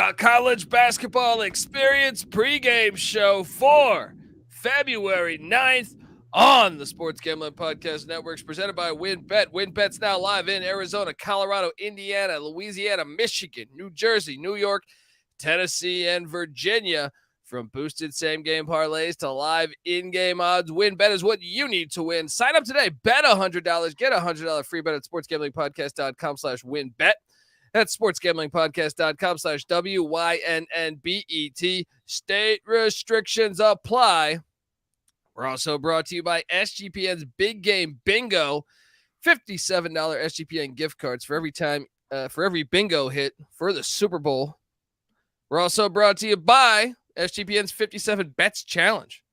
The college basketball experience pregame show for February 9th on the Sports Gambling Podcast Networks, presented by WynnBET. WynnBET's now live in Arizona, Colorado, Indiana, Louisiana, Michigan, New Jersey, New York, Tennessee, and Virginia. From boosted same-game parlays to live in-game odds, WynnBET is what you need to win. Sign up today. Bet $100. Get a $100 free bet at sportsgamblingpodcast.com/WynnBET. That's sportsgamblingpodcast.com/WYNNBET. State restrictions apply. We're also brought to you by SGPN's Big Game Bingo. $57 SGPN gift cards for every bingo hit for the Super Bowl. We're also brought to you by SGPN's 57 Bets Challenge.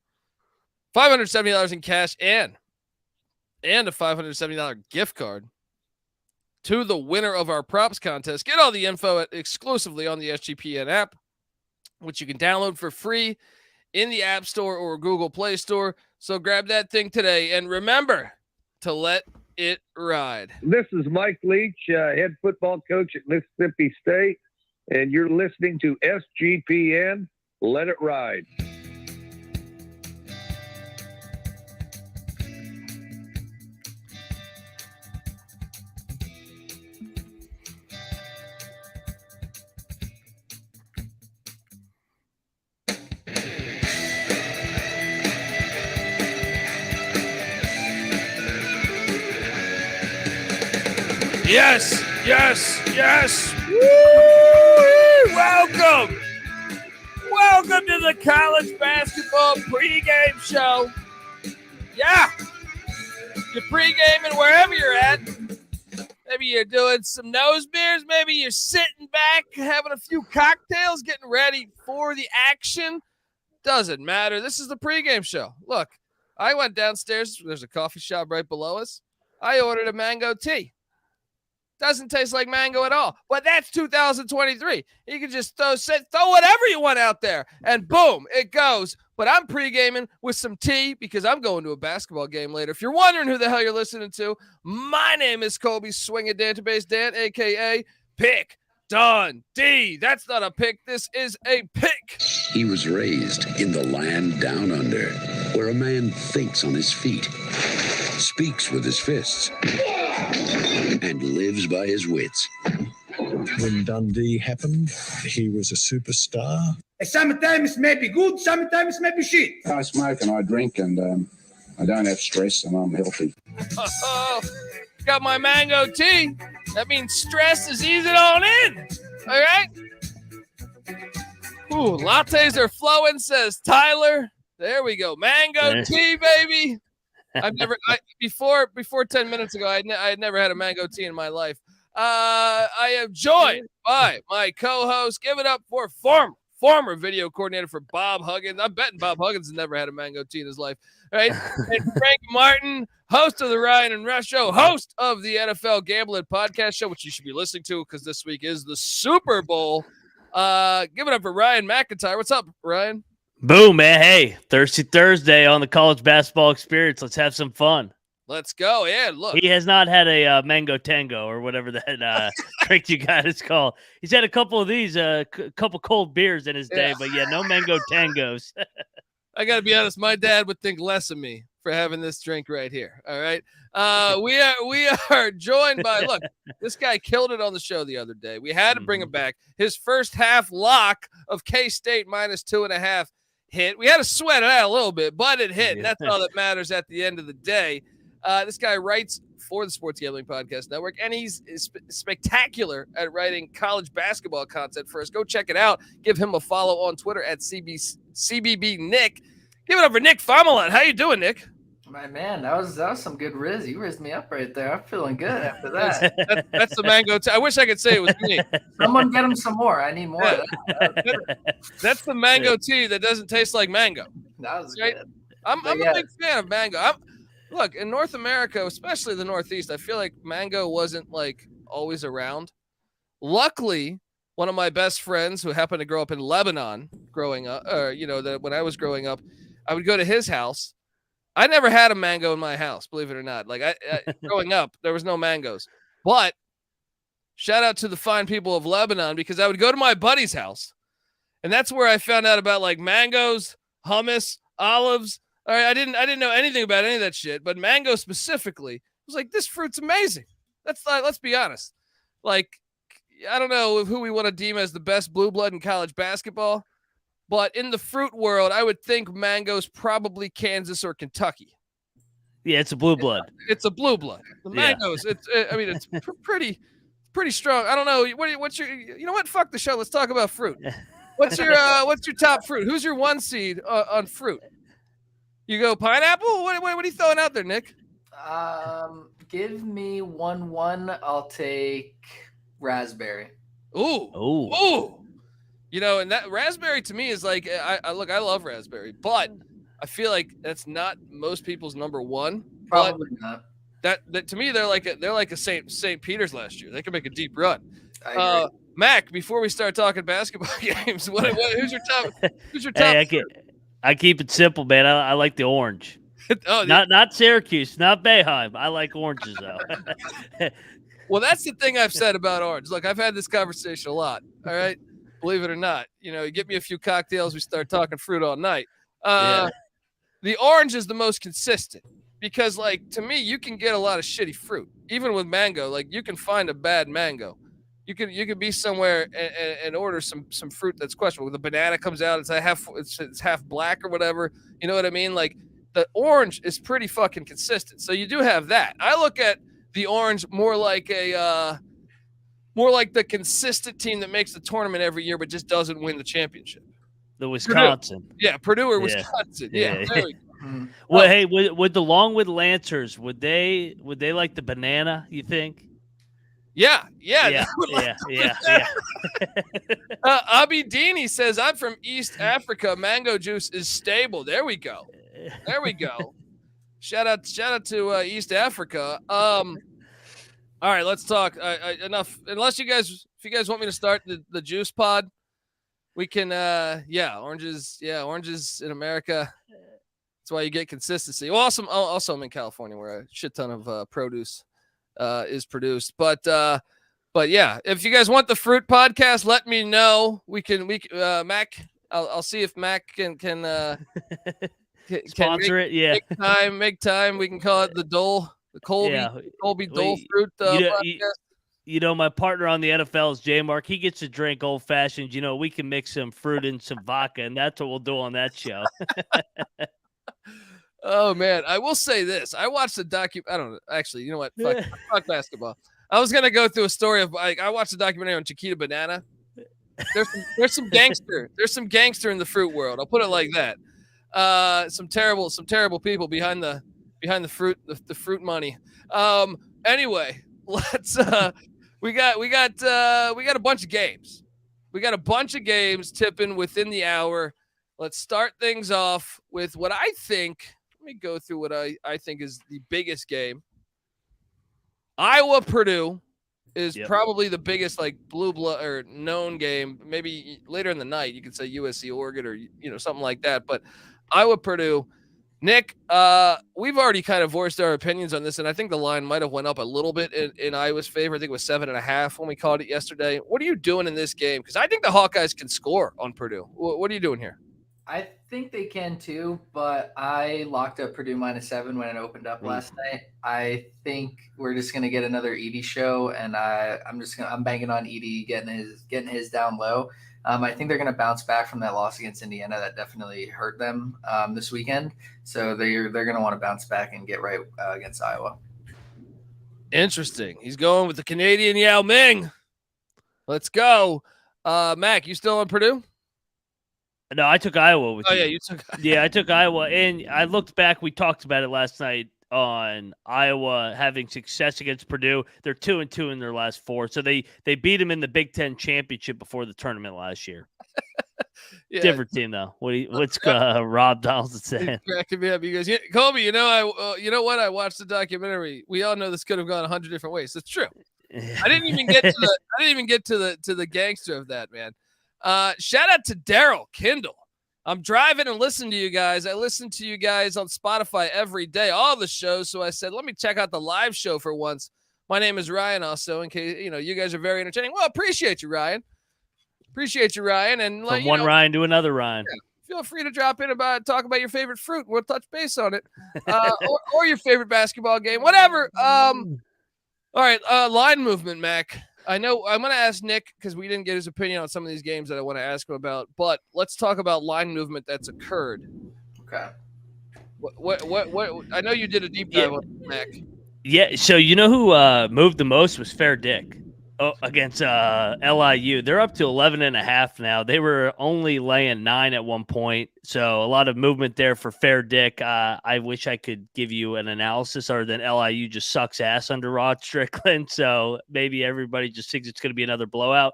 $570 in cash and a $570 gift card to the winner of our props contest. Get all the info exclusively on the SGPN app, which you can download for free in the App Store or Google Play Store. So grab that thing today and remember to let it ride. This is Mike Leach, head football coach at Mississippi State, and you're listening to SGPN. Let it ride. Yes, yes, yes. Woo! Welcome to the college basketball pregame show. Yeah, you're pregaming wherever you're at. Maybe you're doing some nose beers. Maybe you're sitting back, having a few cocktails, getting ready for the action. Doesn't matter. This is the pregame show. Look, I went downstairs. There's a coffee shop right below us. I ordered a mango tea. Doesn't taste like mango at all. But that's 2023. You can just throw whatever you want out there, and boom, it goes. But I'm pre-gaming with some tea because I'm going to a basketball game later. If you're wondering who the hell you're listening to, my name is Kobe Swinging Database Dan, a.k.a. Pick Don D. That's not a pick. This is a pick. He was raised in the land down under, where a man thinks on his feet, speaks with his fists, and lives by his wits. When Dundee happened, he was a superstar. Sometimes it may be good, sometimes it may be shit. I smoke and I drink and I don't have stress and I'm healthy. Got my mango tea. That means stress is easing on in. All right? Ooh, lattes are flowing, says Tyler. There we go. Mango tea, baby. Before 10 minutes ago, I had never had a mango tea in my life. I am joined by my co-host. Give it up for former video coordinator for Bob Huggins. I'm betting Bob Huggins has never had a mango tea in his life, right? And Frank Martin, host of the Ryan and Rush Show, host of the NFL Gambling Podcast Show, which you should be listening to because this week is the Super Bowl. Give it up for Ryan McIntyre. What's up, Ryan? Boom, man. Hey, Thirsty Thursday on the college basketball experience. Let's have some fun. Let's go. Yeah, look. He has not had a mango tango or whatever that drink you got is called. He's had a couple of these, couple cold beers in his day, but yeah, no mango tangos. I got to be honest. My dad would think less of me for having this drink right here. All right. We are joined by, look, this guy killed it on the show the other day. We had to bring him back. His first half lock of K-State -2.5 hit. We had to sweat it out a little bit, but it hit. And that's all that matters at the end of the day. This guy writes for the Sports Gambling Podcast Network, and he's spectacular at writing college basketball content for us. Go check it out. Give him a follow on Twitter at CBB Nick. Give it up for Nick Famelin. How you doing, Nick? My man, that was some good riz. You rizzed me up right there. I'm feeling good after that. That's the mango tea. I wish I could say it was me. Someone get him some more. I need more of that. That's the mango tea that doesn't taste like mango. That was right? good. I'm a big fan of mango. Look, in North America, especially the Northeast, I feel like mango wasn't like always around. Luckily, one of my best friends who happened to grow up in Lebanon growing up, when I was growing up, I would go to his house. I never had a mango in my house, believe it or not. Like I growing up, there was no mangoes. But Shout out to the fine people of Lebanon, because I would go to my buddy's house, and that's where I found out about like mangoes, hummus, olives. All right, I didn't know anything about any of that shit, but mango specifically, I was like, this fruit's amazing. Let's be honest. Like, I don't know who we want to deem as the best blue blood in college basketball, but in the fruit world, I would think mango's probably Kansas or Kentucky. Yeah, it's a blue blood. It's a blue blood. The mangoes, it's pretty strong. I don't know. What's your, you know what? Fuck the show. Let's talk about fruit. What's your top fruit? Who's your one seed on fruit? You go pineapple? What are you throwing out there, Nick? Give me 1-1. I'll take raspberry. Ooh. You know, and that raspberry to me is like, I love raspberry, but I feel like that's not most people's number one. Probably not. That to me, they're like a St. Peter's last year. They can make a deep run. I agree. Mac, before we start talking basketball games, who's your top? Hey, I keep it simple, man. I like the orange. Not Syracuse, not Bayheim. I like oranges though. Well, that's the thing I've said about orange. Look, I've had this conversation a lot. All right, believe it or not, you know, you get me a few cocktails, we start talking fruit all night. The orange is the most consistent because, like, to me, you can get a lot of shitty fruit, even with mango. Like, you can find a bad mango. You could be somewhere and order some fruit that's questionable. The banana comes out, it's half black or whatever. You know what I mean? Like, the orange is pretty fucking consistent. So you do have that. I look at the orange more like the consistent team that makes the tournament every year but just doesn't win the championship. The Wisconsin. Purdue. Yeah, Purdue or Wisconsin. Yeah. There we go. Well, hey, with the Longwood Lancers, would they like the banana, you think? Yeah. Abidini says, I'm from East Africa. Mango juice is stable. There we go. Shout out to East Africa. All right, let's talk. Enough. Unless if you guys want me to start the juice pod, we can. Oranges. Yeah, oranges in America. That's why you get consistency. Well, also I'm in California where a shit ton of produce is produced. But yeah, if you guys want the fruit podcast, let me know. We Mac. I'll see if Mac can sponsor it. Yeah, make time. We can call it the Colby Dole fruit podcast. You know, my partner on the NFL is J Mark. He gets to drink old fashions. You know, we can mix some fruit and some vodka, and that's what we'll do on that show. Oh man, I will say this. I watched the documentary. I don't know. Actually, you know what? Fuck basketball. I was gonna go through a story of I watched a documentary on Chiquita Banana. There's some gangster. There's some gangster in the fruit world. I'll put it like that. Some terrible people behind the fruit, the fruit money. Anyway, let's we got a bunch of games. We got a bunch of games tipping within the hour. Let's start things off with what I think. Let me go through what I think is the biggest game. Iowa-Purdue is probably the biggest, like, blue blood or known game. Maybe later in the night you could say USC-Oregon or something like that. But Iowa-Purdue, Nick, we've already kind of voiced our opinions on this, and I think the line might have went up a little bit in Iowa's favor. I think it was 7.5 when we called it yesterday. What are you doing in this game? Because I think the Hawkeyes can score on Purdue. What are you doing here? I think they can too, but I locked up Purdue -7 when it opened up last night. I think we're just gonna get another Edey show, and I'm banging on Edey getting his down low. I think they're gonna bounce back from that loss against Indiana. That definitely hurt them this weekend. So they're gonna want to bounce back and get right against Iowa. Interesting. He's going with the Canadian Yao Ming. Let's go, Mac. You still on Purdue? No, I took Iowa with you. Oh, yeah, you took – Yeah, I took Iowa. And I looked back. We talked about it last night on Iowa having success against Purdue. They're 2-2 in their last 4. So they beat them in the Big Ten championship before the tournament last year. Yeah. Different team, though. What's Rob Donaldson saying? Cracking me up. You guys, Colby, you know what? I watched the documentary. We all know this could have gone 100 different ways. That's true. I didn't even get to the gangster of that, man. Shout out to Daryl Kindle. I'm driving and listening to you guys. I listen to you guys on Spotify every day, all the shows. So I said, let me check out the live show for once. My name is Ryan. Also, in case you guys are very entertaining. Well, appreciate you, Ryan. And From one Ryan to another Ryan. Feel free to drop in talk about your favorite fruit. We'll touch base on it, or your favorite basketball game, whatever. All right, line movement, Mac. I know I'm going to ask Nick because we didn't get his opinion on some of these games that I want to ask him about. But let's talk about line movement that's occurred. Okay. What? I know you did a deep dive on Mac. Yeah. So you know who moved the most was Fair Dick. Against LIU. They're up to 11.5 now. They were only laying 9 at one point. So a lot of movement there for Fair Dick. I wish I could give you an analysis other than LIU just sucks ass under Rod Strickland. So maybe everybody just thinks it's going to be another blowout.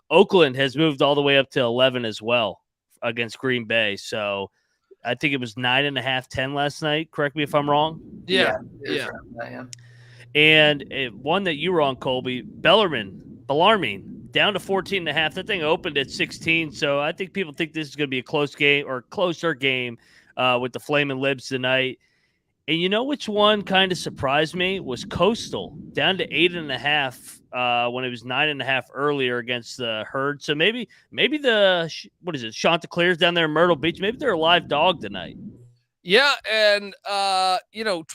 Oakland has moved all the way up to 11 as well against Green Bay. So I think it was 9.5, 10 last night. Correct me if I'm wrong. Yeah. And one that you were on, Colby, Bellarmine, down to 14.5. That thing opened at 16. So I think people think this is going to be a close game or closer game with the Flamin' Libs tonight. And you know which one kind of surprised me was Coastal, down to 8.5 when it was 9.5 earlier against the Herd. So maybe Chanticleer's down there in Myrtle Beach. Maybe they're a live dog tonight. Yeah, and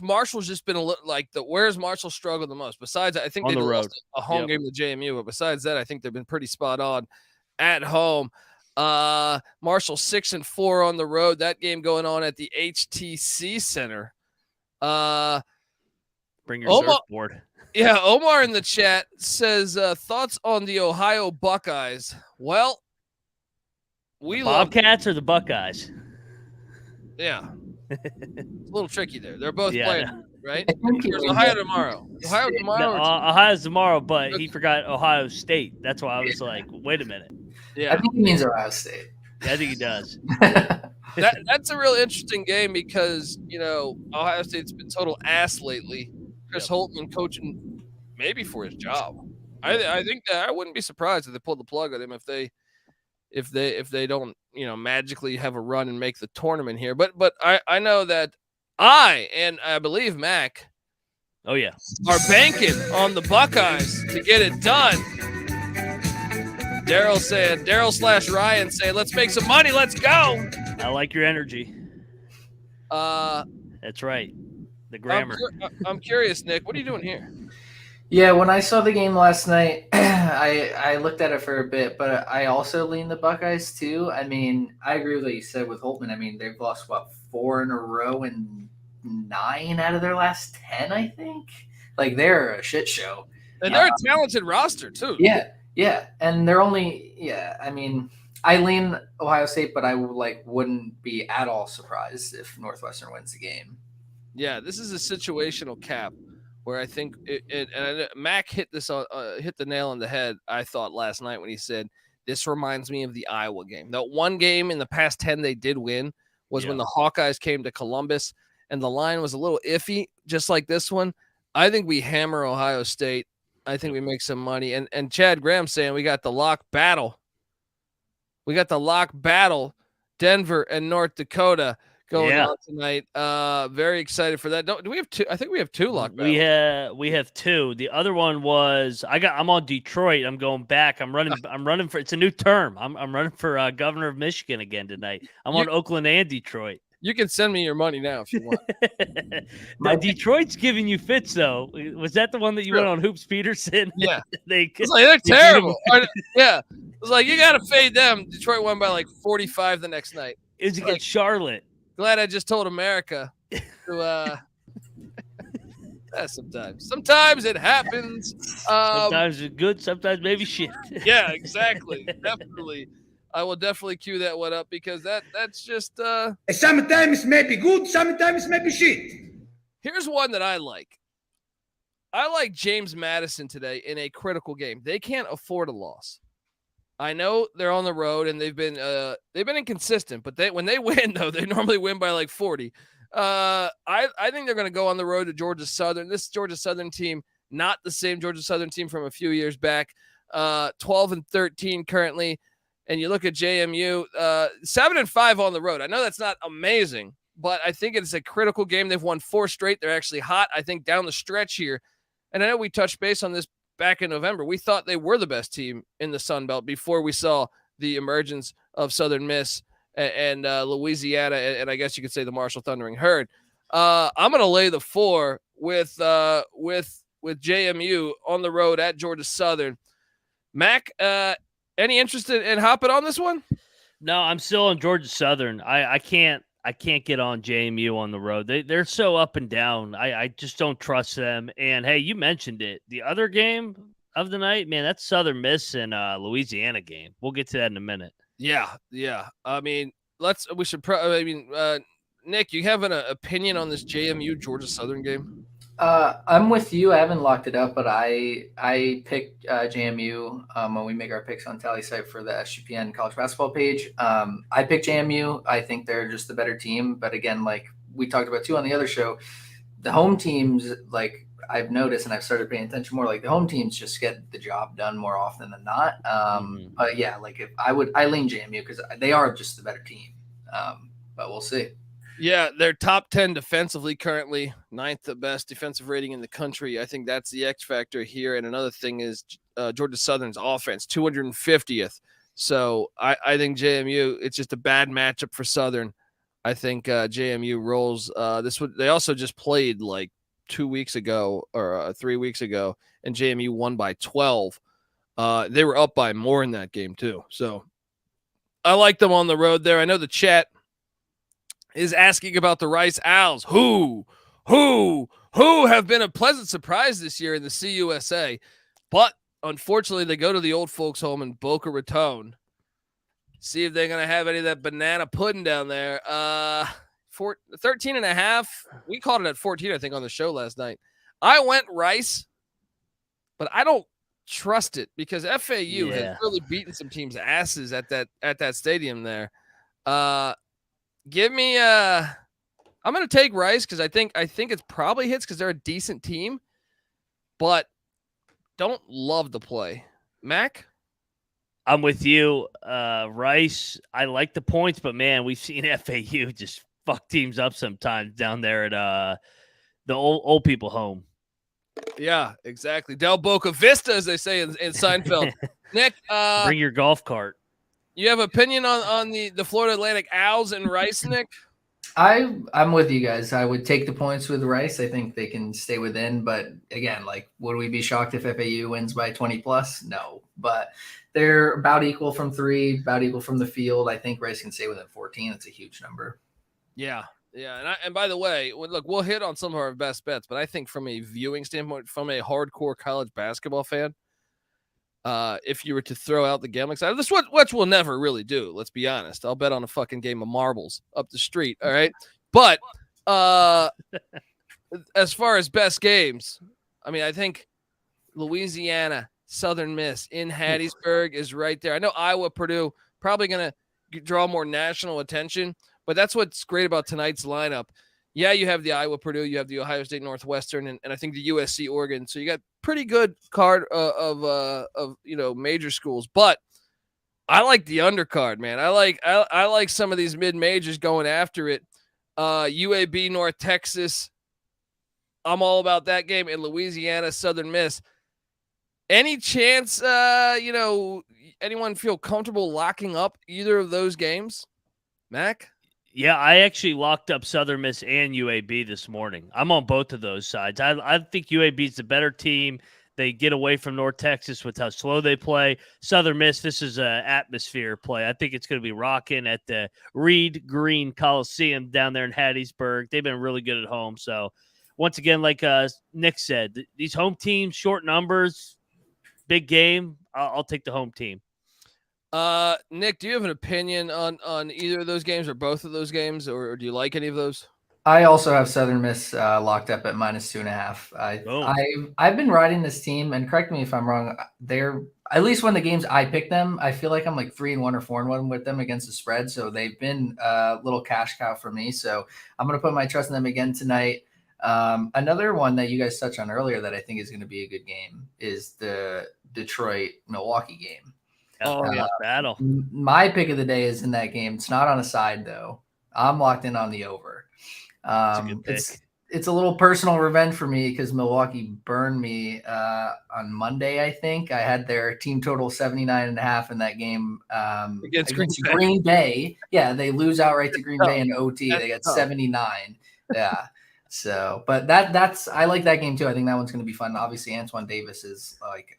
Marshall's just been a little like where's Marshall struggled the most? Besides, I think they lost a home game to JMU, but besides that, I think they've been pretty spot on at home. Marshall 6-4 on the road. That game going on at the HTC Center. Bring your surfboard. Yeah, Omar in the chat says thoughts on the Ohio Buckeyes. Well, we Bobcats or the Buckeyes. Yeah. It's a little tricky there. They're both playing, right? There's Ohio tomorrow. Ohio's tomorrow, but he forgot Ohio State. That's why I was like, wait a minute. Yeah. I think he means Ohio State. Yeah, I think he does. That's a real interesting game because, Ohio State's been total ass lately. Chris Holtman coaching maybe for his job. I think that I wouldn't be surprised if they pulled the plug on him if they don't, magically have a run and make the tournament here. But I know that I believe Mac are banking on the Buckeyes to get it done. Daryl/Ryan saying, let's make some money. Let's go. I like your energy. That's right. The grammar. I'm curious, Nick. What are you doing here? Yeah, when I saw the game last night, I looked at it for a bit, but I also leaned the Buckeyes too. I mean, I agree with what you said with Holtman. I mean, they've lost, 4 in a row and 9 out of their last 10, I think. Like, they're a shit show. And they're a talented roster too. Yeah. And they're only, I mean, I lean Ohio State, but I wouldn't be at all surprised if Northwestern wins the game. Yeah, this is a situational cap. Where I think and Mac hit the nail on the head, I thought last night when he said, this reminds me of the Iowa game. That one game in the past 10 they did win was when the Hawkeyes came to Columbus and the line was a little iffy, just like this one. I think we hammer Ohio State. I think we make some money. And Chad Graham saying we got the lock battle. Denver and North Dakota going on tonight. Very excited for that. Do we have 2? I think we have 2 lock battles. We have 2. The other one was I'm on Detroit. I'm going back. I'm running for it's a new term. I'm running for governor of Michigan again tonight. I'm on Oakland and Detroit. You can send me your money now if you want. Now, Detroit's giving you fits though. Was that the one that you went on Hoops Peterson? Yeah. It's they're terrible. Yeah. It was like you gotta fade them. Detroit won by 45 the next night. It was against Charlotte. Glad I just told America to sometimes it happens. Sometimes it's good, sometimes maybe shit. Yeah, exactly. Definitely. I will definitely cue that one up because that's just sometimes maybe good, sometimes maybe shit. Here's one that I like. I like James Madison today in a critical game. They can't afford a loss. I know they're on the road and they've been inconsistent, but when they win though, they normally win by 40. I think they're going to go on the road to Georgia Southern. This Georgia Southern team, not the same Georgia Southern team from a few years back. 12-13 currently, and you look at JMU, 7-5 on the road. I know that's not amazing, but I think it's a critical game. They've won 4 straight. They're actually hot. I think down the stretch here And I know we touched base on this back in November. We thought they were the best team in the Sun Belt before we saw the emergence of Southern Miss and Louisiana, and I guess you could say the Marshall Thundering Herd. I'm going to lay the 4 with JMU on the road at Georgia Southern. Mac, any interest in hopping on this one? No, I'm still on Georgia Southern. I can't get on JMU on the road. They're so up and down. I just don't trust them. And hey, you mentioned it. The other game of the night, man, that's Southern Miss and Louisiana game. We'll get to that in a minute. Yeah. I mean, Nick, you have an opinion on this JMU Georgia Southern game? I'm with you. I haven't locked it up, but I picked JMU when we make our picks on Tally Site for the SGPN college basketball page. I picked JMU. I think they're just the better team. But again, like we talked about too on the other show, the home teams, like I've noticed and I've started paying attention more, like the home teams just get the job done more often than not. But yeah, like if I lean JMU because they are just the better team. But we'll see. Yeah, they're top 10 defensively currently, 9th the best defensive rating in the country. I think that's the X factor here. And another thing is Georgia Southern's offense, 250th. So I think JMU, it's just a bad matchup for Southern. I think JMU rolls. They also just played like 2 weeks ago or 3 weeks ago, and JMU won by 12. They were up by more in that game too. So I like them on the road there. I know the chat is asking about the Rice Owls, who have been a pleasant surprise this year in the CUSA, but unfortunately they go to the old folks home in Boca Raton. See if they're going to have any of that banana pudding down there. 13.5. We called it at 14, I think, on the show last night. I went Rice, but I don't trust it because FAU has really beaten some teams' asses at that stadium there. Give me I'm going to take Rice because I think it's probably hits because they're a decent team, but don't love the play. Mac? I'm with you. Rice, I like the points, but man, we've seen FAU just fuck teams up sometimes down there at the old people home. Yeah, exactly. Del Boca Vista, as they say in Seinfeld. Nick, bring your golf cart. You have opinion on the Florida Atlantic Owls and Rice, Nick? I'm with you guys. I would take the points with Rice. I think they can stay within, but again, like, would we be shocked if FAU wins by 20 plus? No, but they're about equal from 3, about equal from the field. I think Rice can stay within 14. That's a huge number. Yeah. And by the way, look, we'll hit on some of our best bets, but I think from a viewing standpoint, from a hardcore college basketball fan, if you were to throw out the gambling side, this which we'll never really do. Let's be honest. I'll bet on a fucking game of marbles up the street. All right. But as far as best games, I mean, I think Louisiana, Southern Miss in Hattiesburg is right there. I know Iowa, Purdue probably going to draw more national attention, but that's what's great about tonight's lineup. Yeah, you have the Iowa, Purdue, you have the Ohio State Northwestern, and I think the USC Oregon. So you got pretty good card of major schools. But I like the undercard, man. I like some of these mid majors going after it. UAB, North Texas. I'm all about that game. In Louisiana, Southern Miss. Any chance, anyone feel comfortable locking up either of those games, Mac? Yeah, I actually locked up Southern Miss and UAB this morning. I'm on both of those sides. I think UAB is the better team. They get away from North Texas with how slow they play. Southern Miss, this is an atmosphere play. I think it's going to be rocking at the Reed Green Coliseum down there in Hattiesburg. They've been really good at home. So, once again, like Nick said, these home teams, short numbers, big game, I'll take the home team. Nick, do you have an opinion on either of those games or both of those games, or do you like any of those? I also have Southern Miss locked up at -2.5. I've been riding this team, and correct me if I'm wrong. They're, at least when the games I pick them, I feel like I'm like 3-1 or 4-1 with them against the spread. So they've been a little cash cow for me. So I'm going to put my trust in them again tonight. Another one that you guys touched on earlier that I think is going to be a good game is the Detroit-Milwaukee game. Oh, yeah, battle. My pick of the day is in that game. It's not on a side, though. I'm locked in on the over. It's a good pick. it's a little personal revenge for me because Milwaukee burned me on Monday. I think I had their team total 79.5 in that game Against Green Bay. Yeah, they lose outright to Green Bay in OT. They got 79. Yeah. So, but that's I like that game too. I think that one's going to be fun. Obviously, Antoine Davis is like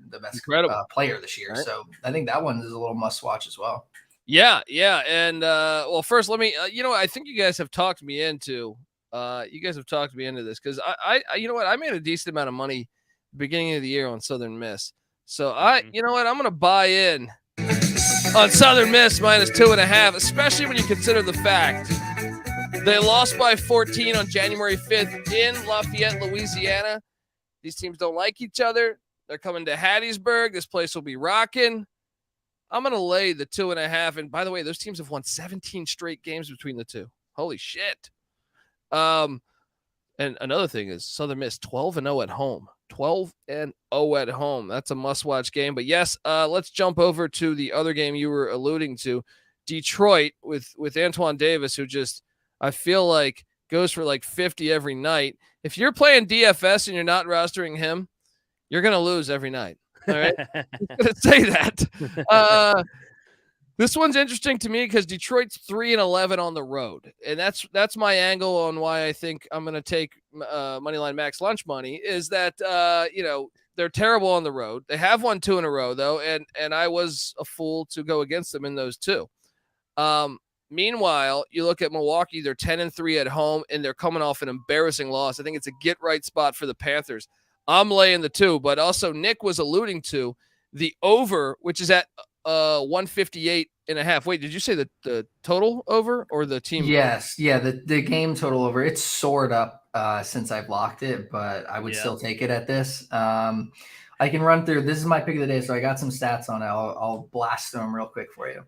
the best player this year. Right? So I think that one is a little must watch as well. Yeah. And well, first let me. I think you guys have talked me into. This because I you know what, I made a decent amount of money beginning of the year on Southern Miss. So you know what, I'm going to buy in on Southern Miss -2.5, especially when you consider the fact they lost by 14 on January 5th in Lafayette, Louisiana. These teams don't like each other. They're coming to Hattiesburg. This place will be rocking. I'm going to lay the 2.5. And by the way, those teams have won 17 straight games between the two. Holy shit. And another thing is Southern Miss 12-0 at home. 12-0 at home. That's a must-watch game. But yes, let's jump over to the other game you were alluding to. Detroit with Antoine Davis, who just, I feel like, goes for like 50 every night. If you're playing DFS and you're not rostering him, you're going to lose every night. All right. I'm going to say that. This one's interesting to me because Detroit's 3-11 on the road. And that's my angle on why I think I'm going to take Moneyline Max lunch money is that, they're terrible on the road. They have won 2 in a row though. And I was a fool to go against them in those 2. Meanwhile, you look at Milwaukee, they're 10-3 at home, and they're coming off an embarrassing loss. I think it's a get-right spot for the Panthers. I'm laying the 2, but also Nick was alluding to the over, which is at 158.5. Wait, did you say the total over or the team? Yes, yeah, the game total over. It's soared up since I've locked it, but I would still take it at this. I can run through. This is my pick of the day, so I got some stats on it. I'll blast them real quick for you.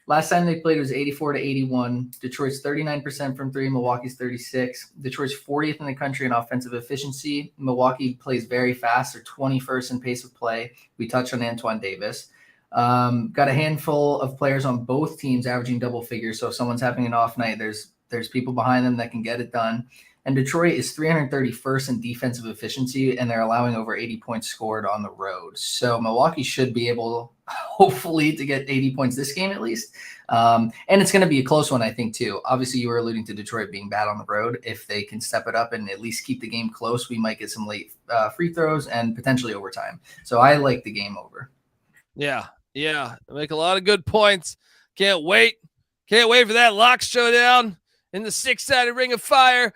Last time they played was 84-81. Detroit's 39% from 3. Milwaukee's 36. Detroit's 40th in the country in offensive efficiency. Milwaukee plays very fast. They're 21st in pace of play. We touched on Antoine Davis. Got a handful of players on both teams averaging double figures. So if someone's having an off night, there's people behind them that can get it done. And Detroit is 331st in defensive efficiency, and they're allowing over 80 points scored on the road. So Milwaukee should be able, hopefully, to get 80 points this game at least. And it's going to be a close one, I think, too. Obviously, you were alluding to Detroit being bad on the road. If they can step it up and at least keep the game close, we might get some late free throws and potentially overtime. So I like the game over. Yeah. Make a lot of good points. Can't wait for that lock showdown in the 6-sided ring of fire.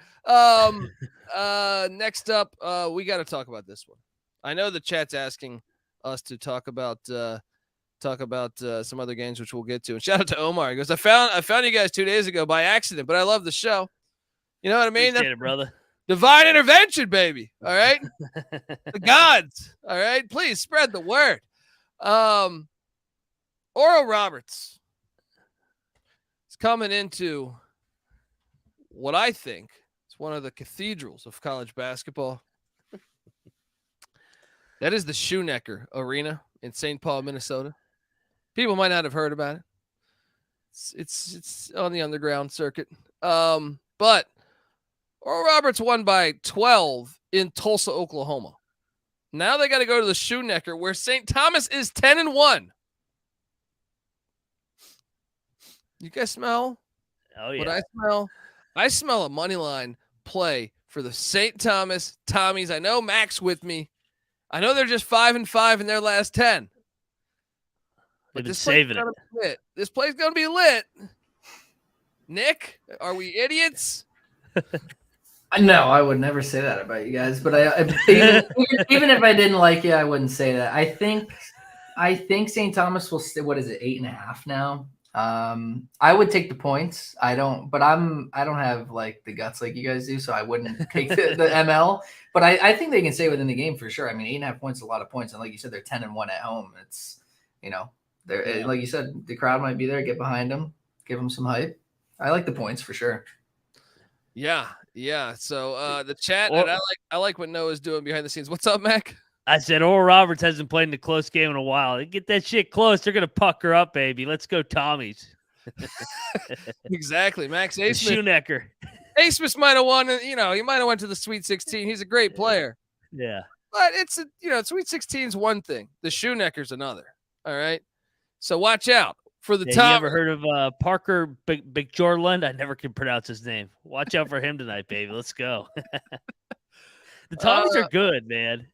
Next up, we got to talk about this one. I know the chat's asking us to talk about some other games, which we'll get to. And shout out to Omar. He goes, I found you guys 2 days ago by accident, but I love the show. You know what I mean? Appreciate it, brother. Divine intervention, baby. All right. The gods. All right. Please spread the word. Oral Roberts is coming into what I think is one of the cathedrals of college basketball. That is the Schoenecker Arena in St. Paul, Minnesota. People might not have heard about it. It's on the underground circuit. But Oral Roberts won by 12 in Tulsa, Oklahoma. Now they got to go to the Schoenecker, where St. Thomas is 10-1. You guys smell? Oh yeah. What I smell? I smell a money line play for the St. Thomas Tommies. I know Max with me. I know they're just 5-5 in their last 10. But this saving it. This play's gonna be lit. Nick, are we idiots? No, I would never say that about you guys. But even if I didn't like you, I wouldn't say that. I think St. Thomas will stay. What is it? 8.5 now. I would take the points. I don't have like the guts like you guys do, so I wouldn't take the ML. But I think they can stay within the game for sure. I mean, 8.5 points is a lot of points, and like you said, they're 10-1 at home. It's they're like you said, the crowd might be there. Get behind them, give them some hype. I like the points for sure. Yeah. So the chat, and I like what Noah's doing behind the scenes. What's up, Mac? I said Oral Roberts hasn't played in a close game in a while. They get that shit close, they're gonna pucker up, baby. Let's go, Tommies. Exactly, Max Aceman. Schoenecker. Asmus might have won. He might have went to the Sweet 16. He's a great player. Yeah. But it's Sweet 16 is one thing. The Shoenecker's another. All right. So watch out for the top. You ever heard of Parker Bigjorlund? I never can pronounce his name. Watch out for him tonight, baby. Let's go. The Tommies are good, man.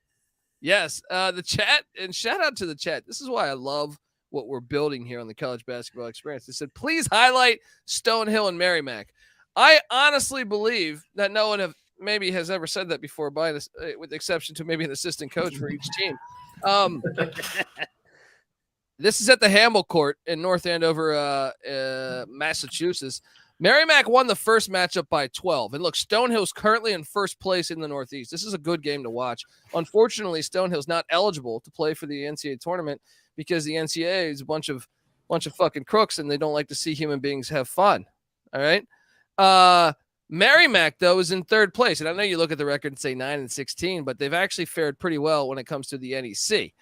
Yes. The chat, and shout out to the chat. This is why I love what we're building here on the College Basketball Experience. They said, please highlight Stonehill and Merrimack. I honestly believe that no one has ever said that before, with the exception to maybe an assistant coach for each team. This is at the Hamble Court in North Andover, Massachusetts. Merrimack won the first matchup by 12. And look, Stonehill's currently in first place in the Northeast. This is a good game to watch. Unfortunately, Stonehill's not eligible to play for the NCAA tournament because the NCAA is a bunch of fucking crooks and they don't like to see human beings have fun. All right. Merrimack, though, is in third place. And I know you look at the record and say 9-16, but they've actually fared pretty well when it comes to the NEC.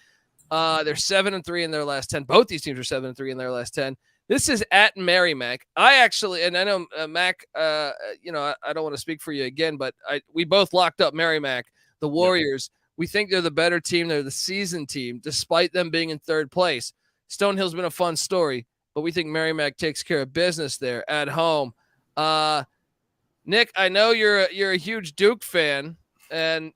They're 7-3 in their last 10. Both these teams are 7-3 in their last 10. This is at Merrimack. I know Mac, I don't want to speak for you again, but we both locked up Merrimack, the Warriors. Yep. We think they're the better team. They're the seasoned team, despite them being in third place. Stonehill's been a fun story, but we think Merrimack takes care of business there at home. Nick, I know you're a huge Duke fan, and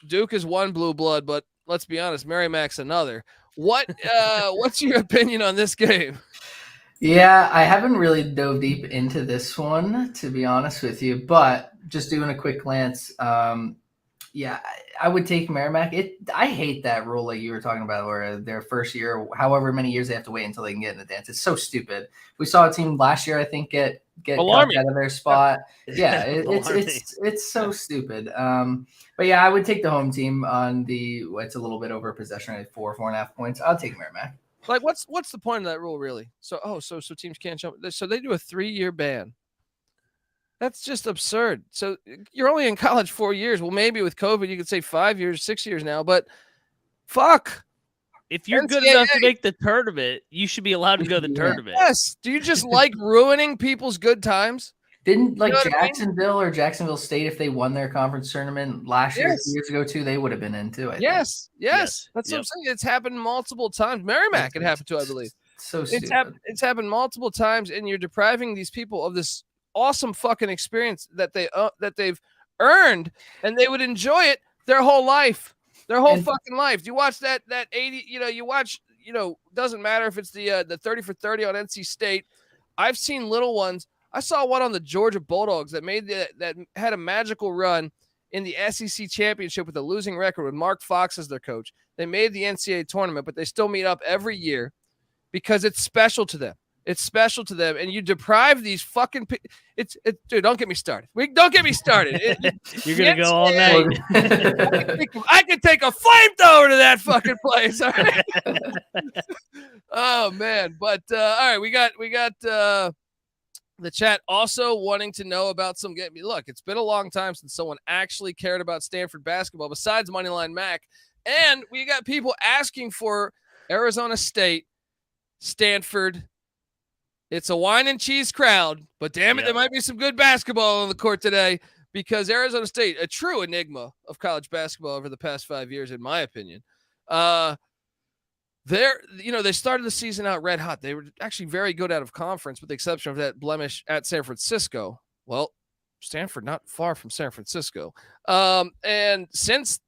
Duke is one blue blood, but let's be honest, Merrimack's another. What's your opinion on this game? Yeah, I haven't really dove deep into this one, to be honest with you, but just doing a quick glance, yeah, I would take Merrimack. I hate that rule like you were talking about, where their first year, however many years they have to wait until they can get in the dance. It's so stupid. We saw a team last year, I think, get out of their spot. Yeah, it's so stupid. But yeah, I would take the home team on it's a little bit over possession rate, 4.5 points. I'll take Merrimack. Like, what's the point of that rule, really? So teams can't jump. So they do a 3-year ban. That's just absurd. So you're only in college 4 years. Well, maybe with COVID, you could say 5 years, 6 years now, but fuck. If you're good enough to make the tournament, you should be allowed to go to the tournament. Yes. Do you just like ruining people's good times? Didn't Jacksonville State, if they won their conference tournament last year, 2 years ago too, they would have been in too. I think. Yes. That's what I'm saying. It's happened multiple times. Merrimack it happened to, I believe. So stupid. It's happened multiple times, and you're depriving these people of this awesome fucking experience that they've earned, and they would enjoy it their whole life, fucking life. You watch that 80, you watch, doesn't matter if it's the 30 for 30 on NC State. I've seen little ones. I saw one on the Georgia Bulldogs that had a magical run in the SEC championship with a losing record with Mark Fox as their coach. They made the NCAA tournament, but they still meet up every year because it's special to them. It's special to them, and you deprive these fucking. Dude, don't get me started. Don't get me started. You're gonna go all night. I could take a flamethrower to that fucking place. All right? Oh man, but all right, we got the chat also wanting to know about some game. Look, it's been a long time since someone actually cared about Stanford basketball besides Moneyline Mac, and we got people asking for Arizona State, Stanford. It's a wine and cheese crowd, but damn it, there might be some good basketball on the court today because Arizona State, a true enigma of college basketball over the past 5 years, in my opinion. They started the season out red hot. They were actually very good out of conference, with the exception of that blemish at San Francisco. Well, Stanford not far from San Francisco. And since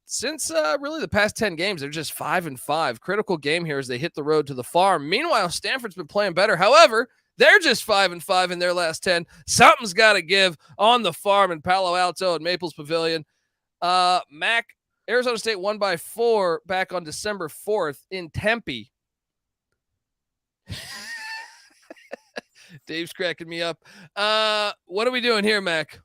really the past 10 games, they're just 5-5. Critical game here as they hit the road to the farm. Meanwhile, Stanford's been playing better. However, they're just 5-5 in their last 10. Something's got to give on the farm in Palo Alto and Maples Pavilion. Arizona State won by 4 back on December 4th in Tempe. Dave's cracking me up. What are we doing here, Mac?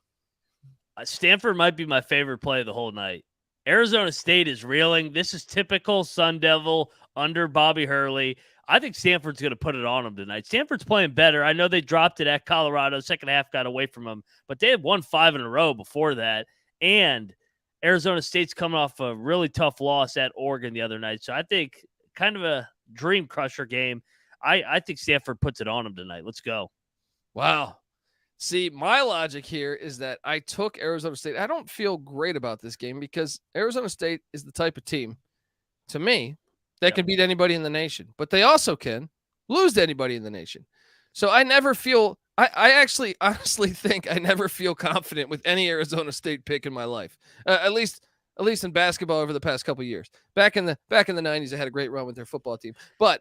Stanford might be my favorite play of the whole night. Arizona State is reeling. This is typical Sun Devil under Bobby Hurley. I think Stanford's going to put it on them tonight. Stanford's playing better. I know they dropped it at Colorado. Second half got away from them, but they had won 5 in a row before that. And Arizona State's coming off a really tough loss at Oregon the other night. So I think kind of a dream crusher game. I think Stanford puts it on them tonight. Let's go. Wow. See, my logic here is that I took Arizona State. I don't feel great about this game because Arizona State is the type of team, to me, that can beat anybody in the nation. But they also can lose to anybody in the nation. So I never feel – I actually honestly think I never feel confident with any Arizona State pick in my life, at least in basketball over the past couple of years. Back in the 90s, they had a great run with their football team. But,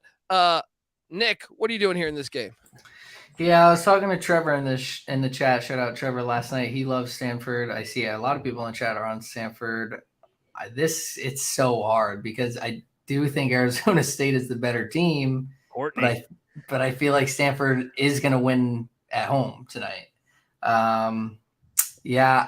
Nick, what are you doing here in this game? Yeah, I was talking to Trevor in the chat. Shout out Trevor last night. He loves Stanford. I see a lot of people in the chat are on Stanford. It's so hard because I do think Arizona State is the better team. Courtney. But I feel like Stanford is going to win at home tonight. Yeah,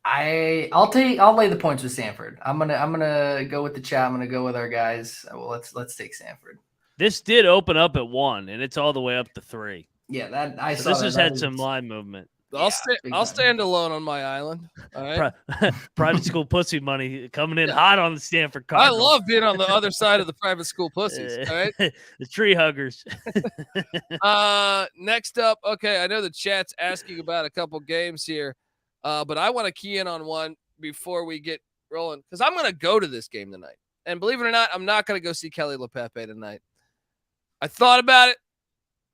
I'll lay the points with Stanford. I'm gonna go with the chat. I'm gonna go with our guys. Well, let's take Stanford. This did open up at 1, and it's all the way up to 3. Yeah, that I so saw. This that. has That had is, some line movement. I'll stand alone on my island. All right. Private school pussy money coming in hot on the Stanford I Cardinals. love being on the other side of the private school pussies. All right. The tree huggers. Next up, okay, I know the chat's asking about a couple games here, but I want to key in on one before we get rolling because I'm going to go to this game tonight. And believe it or not, I'm not going to go see Kelly LePepe tonight. I thought about it.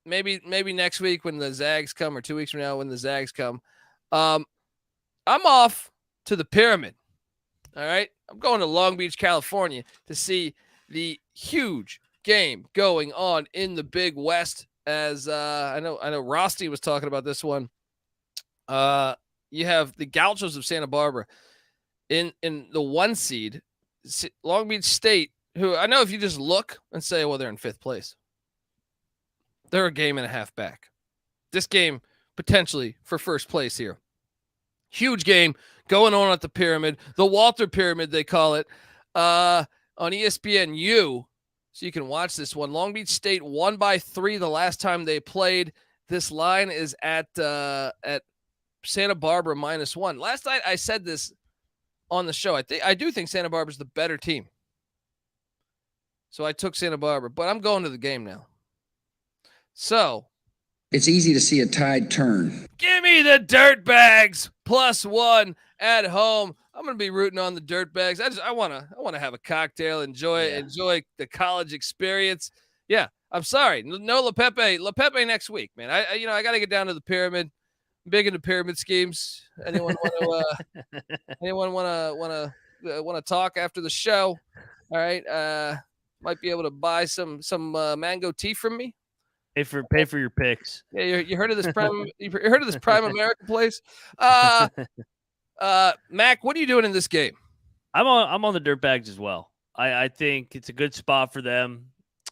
Maybe next week when the Zags come, or 2 weeks from now when the Zags come. I'm off to the Pyramid. All right. I'm going to Long Beach, California to see the huge game going on in the Big West. As I know Rosti was talking about this one. You have the Gauchos of Santa Barbara in the 1 seed, Long Beach State, who I know if you just look and say, well, they're in 5th place. They're a game and a half back. This game potentially for first place here. Huge game going on at the Pyramid, the Walter Pyramid, they call it, on ESPNU. So you can watch this one. Long Beach State won by 3 the last time they played. This line is at Santa Barbara -1. Last night I said this on the show. I do think Santa Barbara's the better team. So I took Santa Barbara, but I'm going to the game now. So It's easy to see a tide turn. give me the Dirtbags +1 at home. I'm going to be rooting on the Dirtbags. I want to have a cocktail, enjoy the college experience. Yeah, I'm sorry. No LePepe next week, man. I got to get down to the Pyramid. I'm big into pyramid schemes. Anyone want to talk after the show? All right. Might be able to buy some mango tea from me. Pay for your picks. Yeah, you heard of this prime? You heard of this Prime America place? Mac, what are you doing in this game? I'm on the Dirtbags as well. I think it's a good spot for them.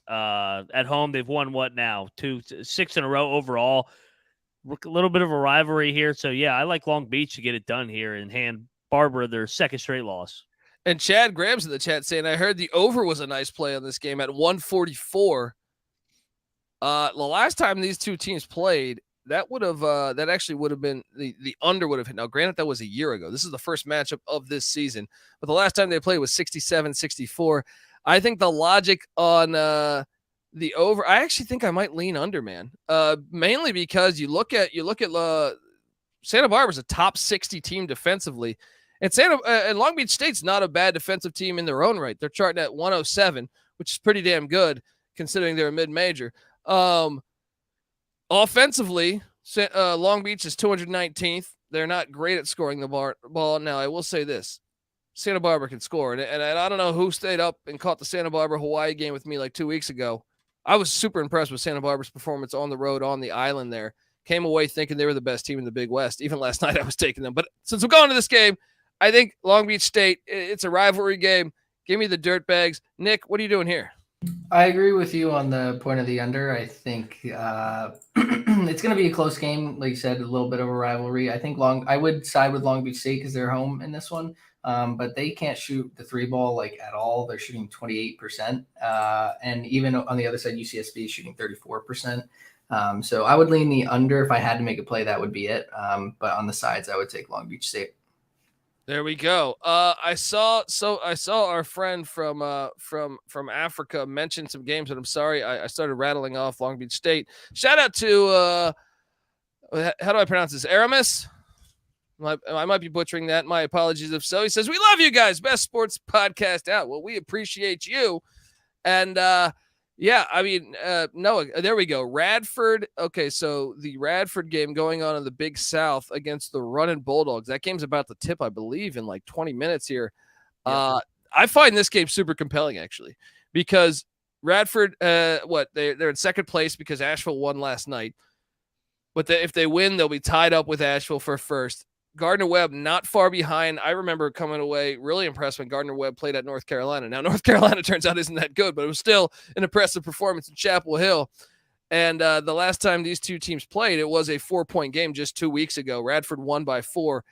At home, they've won what now? 6 in a row overall. A little bit of a rivalry here, so yeah, I like Long Beach to get it done here and hand Barbara their 2nd straight loss. And Chad Graham's in the chat saying, I heard the over was a nice play on this game at 144. The last time these two teams played, that actually would have been the under would have hit. Now, granted, that was a year ago. This is the first matchup of this season, but the last time they played was 67-64. I think the logic on the over, I actually think I might lean under, man. Mainly because you look at Santa Barbara's a top 60 team defensively, and Long Beach State's not a bad defensive team in their own right. They're charting at 107, which is pretty damn good considering they're a mid-major. Offensively, Long Beach is 219th. They're not great at scoring the ball. Now, I will say this. Santa Barbara can score. And I don't know who stayed up and caught the Santa Barbara-Hawaii game with me like 2 weeks ago. I was super impressed with Santa Barbara's performance on the road on the island there. Came away thinking they were the best team in the Big West. Even last night I was taking them. But since we're going to this game, I think Long Beach State, it's a rivalry game. Give me the Dirtbags. Nick, what are you doing here? I agree with you on the point of the under. I think it's going to be a close game. Like you said, a little bit of a rivalry. I think I would side with Long Beach State because they're home in this one. But they can't shoot the 3 ball like at all. They're shooting 28%. And even on the other side, UCSB is shooting 34%. So I would lean the under. If I had to make a play, that would be it. But on the sides, I would take Long Beach State. There we go. I saw our friend from Africa mention some games, but I'm sorry I started rattling off Long Beach State. Shout out to How do I pronounce this? Aramis? I might be butchering that. My apologies if so. He says, we love you guys. Best sports podcast out. Well, we appreciate you. And, yeah, I mean, Noah, there we go. Radford. Okay, so the Radford game going on in the Big South against the Runnin' Bulldogs. That game's about to tip, I believe, in like 20 minutes here. Yep. I find this game super compelling, actually, because Radford, they're in second place because Asheville won last night. But if they win, they'll be tied up with Asheville for first. Gardner-Webb not far behind. I remember coming away really impressed when Gardner-Webb played at North Carolina. Now, North Carolina turns out isn't that good, but it was still an impressive performance in Chapel Hill. And the last time these two teams played, it was a 4-point game just 2 weeks ago. Radford won by 4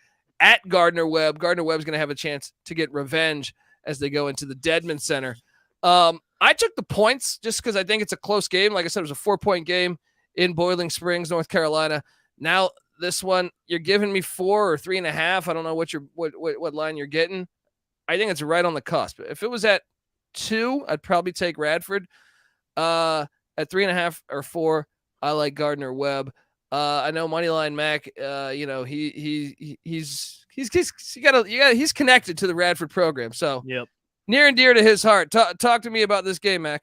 at Gardner-Webb. Gardner-Webb's going to have a chance to get revenge as they go into the Dedman Center. I took the points just because I think it's a close game. Like I said, it was a 4-point game in Boiling Springs, North Carolina. Now, this one, you're giving me 4 or 3.5. I don't know what line you're getting. I think it's right on the cusp. If it was at 2, I'd probably take Radford. At 3.5 or 4, I like Gardner-Webb. I know Moneyline Mac. He's connected to the Radford program. So yep, near and dear to his heart. Talk to me about this game, Mac.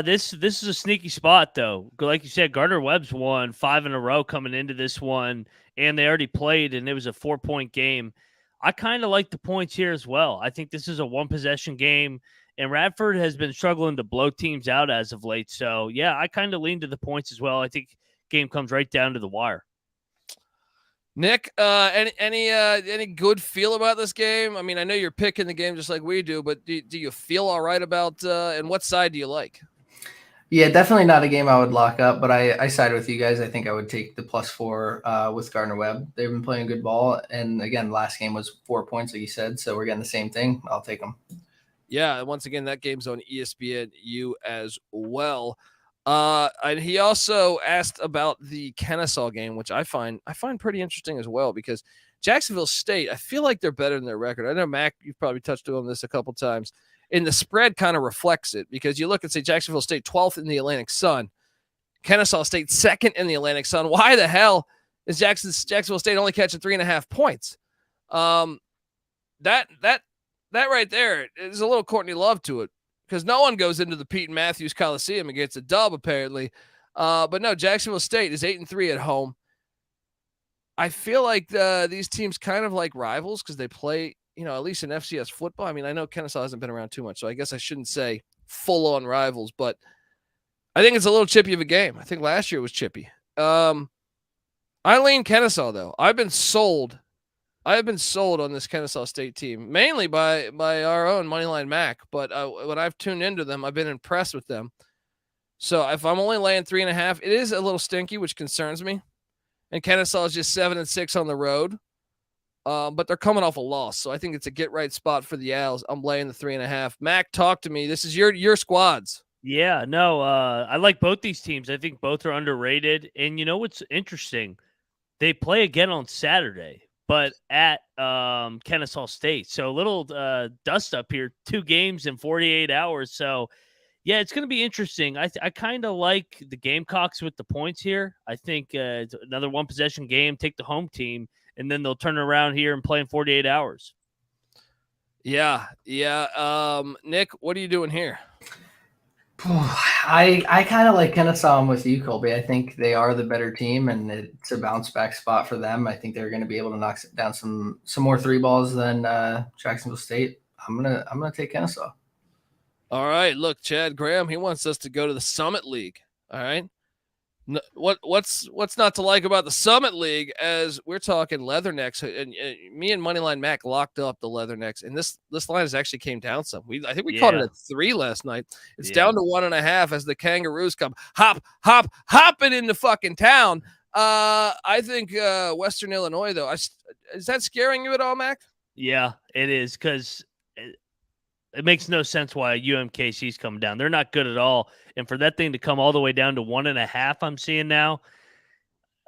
This is a sneaky spot, though. Like you said, Gardner-Webb's won 5 in a row coming into this one, and they already played, and it was a 4-point game. I kind of like the points here as well. I think this is a one-possession game, and Radford has been struggling to blow teams out as of late. So, yeah, I kind of lean to the points as well. I think game comes right down to the wire. Nick, any good feel about this game? I mean, I know you're picking the game just like we do, but do you feel all right about and what side do you like? Yeah, definitely not a game I would lock up, but I side with you guys. I think I would take the +4 with Gardner-Webb. They've been playing good ball, and again, last game was 4 points, like you said, so we're getting the same thing. I'll take them. Yeah, once again, that game's on ESPNU as well. And he also asked about the Kennesaw game, which I find pretty interesting as well, because Jacksonville State, I feel like they're better than their record. I know, Mac, you've probably touched on this a couple times, and the spread kind of reflects it, because you look and say Jacksonville State 12th in the Atlantic Sun, Kennesaw State 2nd in the Atlantic Sun. Why the hell is Jacksonville State only catching 3.5 points? That right there is a little Courtney Love to it, because no one goes into the Pete Matthews Coliseum and gets a dub, apparently. But no, Jacksonville State is 8-3 at home. I feel like these teams kind of like rivals because they play, at least in FCS football. I mean, I know Kennesaw hasn't been around too much, so I guess I shouldn't say full-on rivals, but I think it's a little chippy of a game. I think last year was chippy. I lean Kennesaw, though. I've been sold on this Kennesaw State team, mainly by our own Moneyline Mac. But when I've tuned into them, I've been impressed with them. So if I'm only laying 3.5, it is a little stinky, which concerns me. And Kennesaw is just 7-6 on the road, but they're coming off a loss. So I think it's a get right spot for the Owls. I'm laying the 3.5. Mac, talk to me. This is your squads. Yeah, no, I like both these teams. I think both are underrated. And you know what's interesting? They play again on Saturday, but at Kennesaw State. So a little dust up here, 2 games in 48 hours. So, yeah, it's going to be interesting. I kind of like the Gamecocks with the points here. I think it's another one-possession game, take the home team, and then they'll turn around here and play in 48 hours. Yeah. Nick, what are you doing here? I kind of like Kennesaw. I'm with you, Colby. I think they are the better team, and it's a bounce back spot for them. I think they're going to be able to knock down some more 3 balls than Jacksonville State. I'm gonna take Kennesaw. All right. Look, Chad Graham, he wants us to go to the Summit League. All right. What's not to like about the Summit League, as we're talking Leathernecks, and me and Moneyline Mac locked up the Leathernecks, and this line has actually came down some. I think we caught it at 3 last night. It's down to 1.5 as the Kangaroos come hopping into fucking town. I think Western Illinois, though, is that scaring you at all, Mac? Yeah, it is, because it makes no sense why UMKC's come down. They're not good at all. And for that thing to come all the way down to 1.5, I'm seeing now,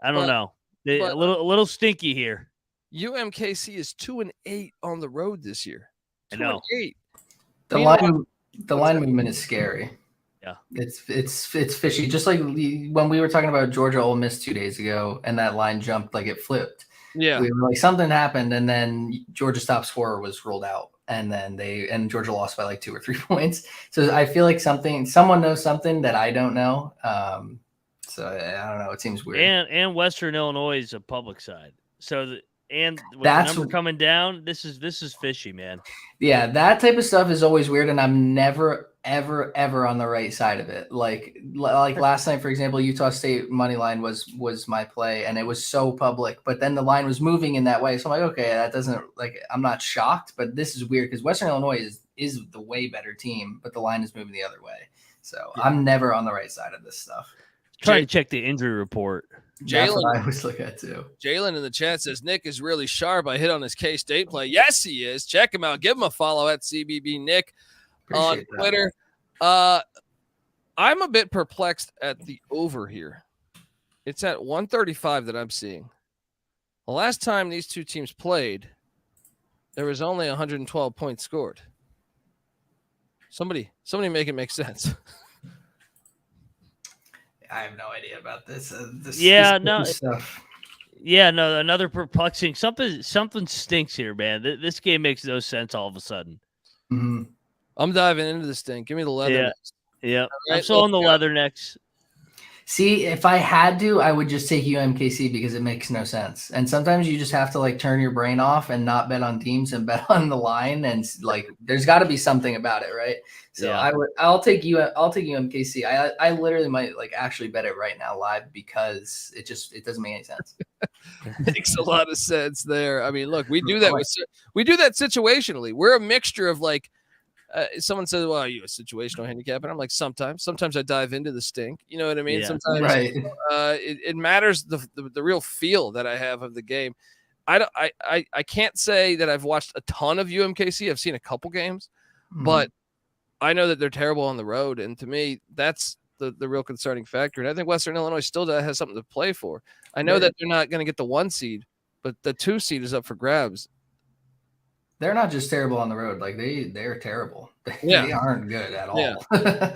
I don't know. A little stinky here. UMKC is 2-8 on the road this year. 2-8. The line movement is scary. Yeah, it's fishy. Just like when we were talking about Georgia Ole Miss 2 days ago, and that line jumped like it flipped. Yeah. We were like something happened, and then Georgia's top scorer was ruled out, and then Georgia lost by like 2 or 3 points. So I feel like someone knows something that I don't know. So I don't know. It seems weird. And Western Illinois is a public side, so with That's the number coming down, this is fishy, man. Yeah, that type of stuff is always weird, and I'm never, ever on the right side of it. Like last night, for example, Utah State money line was my play, and it was so public. But then the line was moving in that way, so I'm like, okay, that doesn't I'm not shocked, but this is weird because Western Illinois is the way better team, but the line is moving the other way. So I'm never on the right side of this stuff. Trying to check the injury report. That's what I always look at too. Jalen in the chat says Nick is really sharp. I hit on his K-State play. Yes, he is. Check him out. Give him a follow at CBB Nick on Twitter. I'm a bit perplexed at the over here. It's at 135 that I'm seeing. The last time these two teams played, there was only 112 points scored. Somebody make it make sense. I have no idea about this. Stuff. Yeah, no, another perplexing. Something stinks here, man. This game makes no sense all of a sudden. Mm-hmm. I'm diving into this thing. Give me the leather. Yeah. Right, I'm still on the leathernecks. See, if I had to, I would just take UMKC because it makes no sense. And sometimes you just have to turn your brain off and not bet on teams and bet on the line. And there's got to be something about it, right? So yeah. I'll take UMKC. I literally might actually bet it right now live because it doesn't make any sense. Makes a lot of sense there. I mean, look, we do that situationally. We're a mixture of someone says, well, are you a situational handicap? And I'm like, sometimes I dive into the stink. You know what I mean? Yeah, sometimes right. It matters the real feel that I have of the game. I can't say that I've watched a ton of UMKC. I've seen a couple games, but I know that they're terrible on the road. And to me, that's the real concerning factor. And I think Western Illinois still has something to play for. I know that they're not going to get the 1 seed, but the 2 seed is up for grabs. They're not just terrible on the road. They're terrible. Yeah. They aren't good at all. Yeah.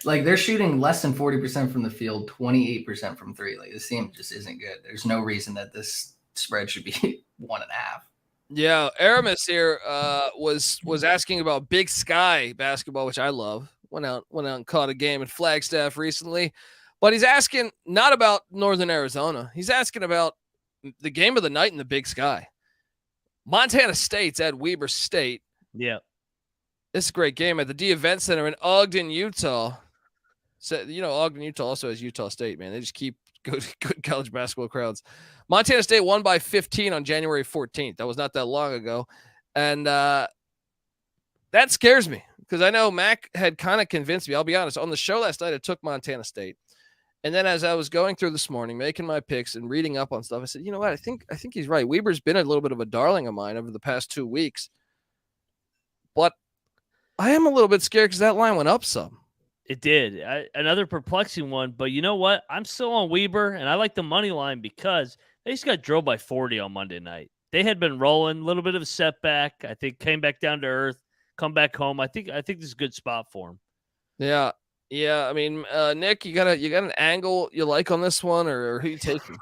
They're shooting less than 40% from the field, 28% from 3. This team just isn't good. There's no reason that this spread should be 1.5. Yeah. Aramis here was asking about Big Sky basketball, which I love. Went out and caught a game in Flagstaff recently. But he's asking not about Northern Arizona. He's asking about the game of the night in the Big Sky. Montana State's at Weber State. Yeah. This is a great game at the D Event Center in Ogden, Utah. So, Ogden, Utah also has Utah State, man. They just keep good college basketball crowds. Montana State won by 15 on January 14th. That was not that long ago. And that scares me because I know Mac had kind of convinced me. I'll be honest. On the show last night, I took Montana State. And then as I was going through this morning, making my picks and reading up on stuff, I said, you know what? I think he's right. Weber's been a little bit of a darling of mine over the past 2 weeks. But I am a little bit scared because that line went up some. It did. Another perplexing one. But you know what? I'm still on Weber, and I like the money line because they just got drilled by 40 on Monday night. They had been rolling, a little bit of a setback. I think came back down to earth, come back home. I think this is a good spot for them. Yeah. Yeah, I mean, Nick, you got an angle you like on this one, or who you taking?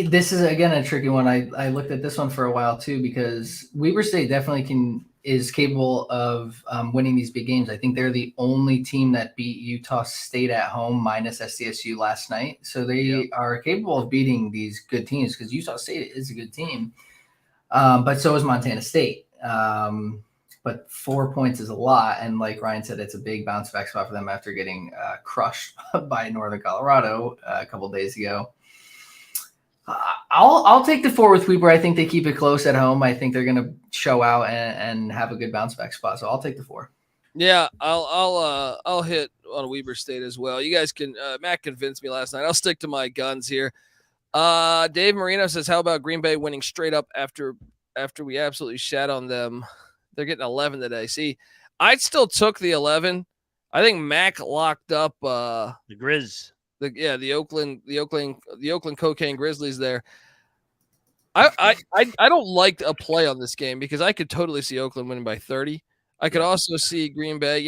This is again a tricky one. I looked at this one for a while too because Weber State definitely is capable of winning these big games. I think they're the only team that beat Utah State at home minus SDSU last night, so they are capable of beating these good teams because Utah State is a good team, but so is Montana State. But 4 points is a lot. And like Ryan said, it's a big bounce back spot for them after getting crushed by Northern Colorado a couple days ago. I'll take the 4 with Weber. I think they keep it close at home. I think they're going to show out and have a good bounce back spot. So I'll take the 4. Yeah, I'll hit on Weber State as well. You guys can Matt convinced me last night. I'll stick to my guns here. Dave Marino says, how about Green Bay winning straight up after we absolutely shat on them? They're getting 11 today. See, I still took the 11. I think Mac locked up the Grizz. The Oakland Cocaine Grizzlies there. I don't like a play on this game because I could totally see Oakland winning by 30. I could also see Green Bay,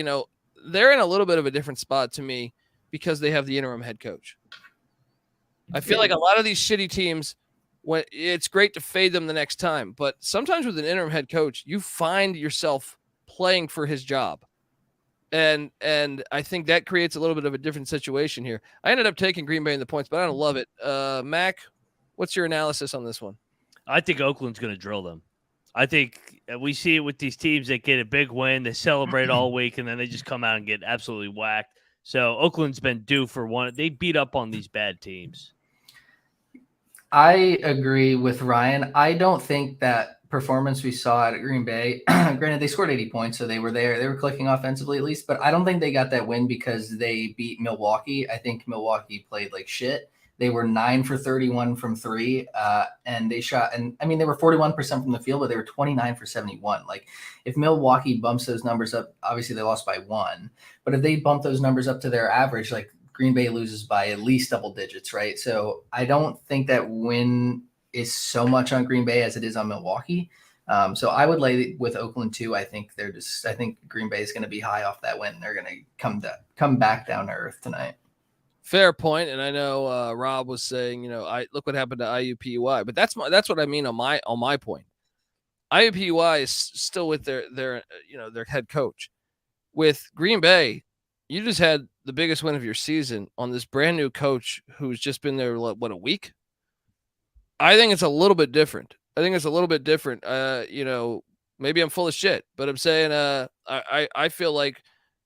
they're in a little bit of a different spot to me because they have the interim head coach. I feel like a lot of these shitty teams, when it's great to fade them the next time, but sometimes with an interim head coach, you find yourself playing for his job. And I think that creates a little bit of a different situation here. I ended up taking Green Bay in the points, but I don't love it. Mac, what's your analysis on this one? I think Oakland's going to drill them. I think we see it with these teams that get a big win, they celebrate all week, and then they just come out and get absolutely whacked. So Oakland's been due for one. They beat up on these bad teams. I agree with Ryan. I don't think that performance we saw at Green Bay, granted, they scored 80 points, so they were there. They were clicking offensively at least, but I don't think they got that win because they beat Milwaukee. I think Milwaukee played like shit. They were 9 for 31 from 3, and they shot. And I mean, they were 41% from the field, but they were 29 for 71. Like, if Milwaukee bumps those numbers up, obviously they lost by 1. But if they bump those numbers up to their average, like Green Bay loses by at least double digits, right? So I don't think that win is so much on Green Bay as it is on Milwaukee. So I would lay with Oakland too. I think Green Bay is going to be high off that win. They're going to come back down to earth tonight. Fair point, and I know Rob was saying, I look what happened to IUPUI, but that's what I mean on my point. IUPUI is still with their head coach. With Green Bay, you just had the biggest win of your season on this brand new coach who's just been there a week. I think it's a little bit different. Maybe I'm full of shit, but I'm saying I feel like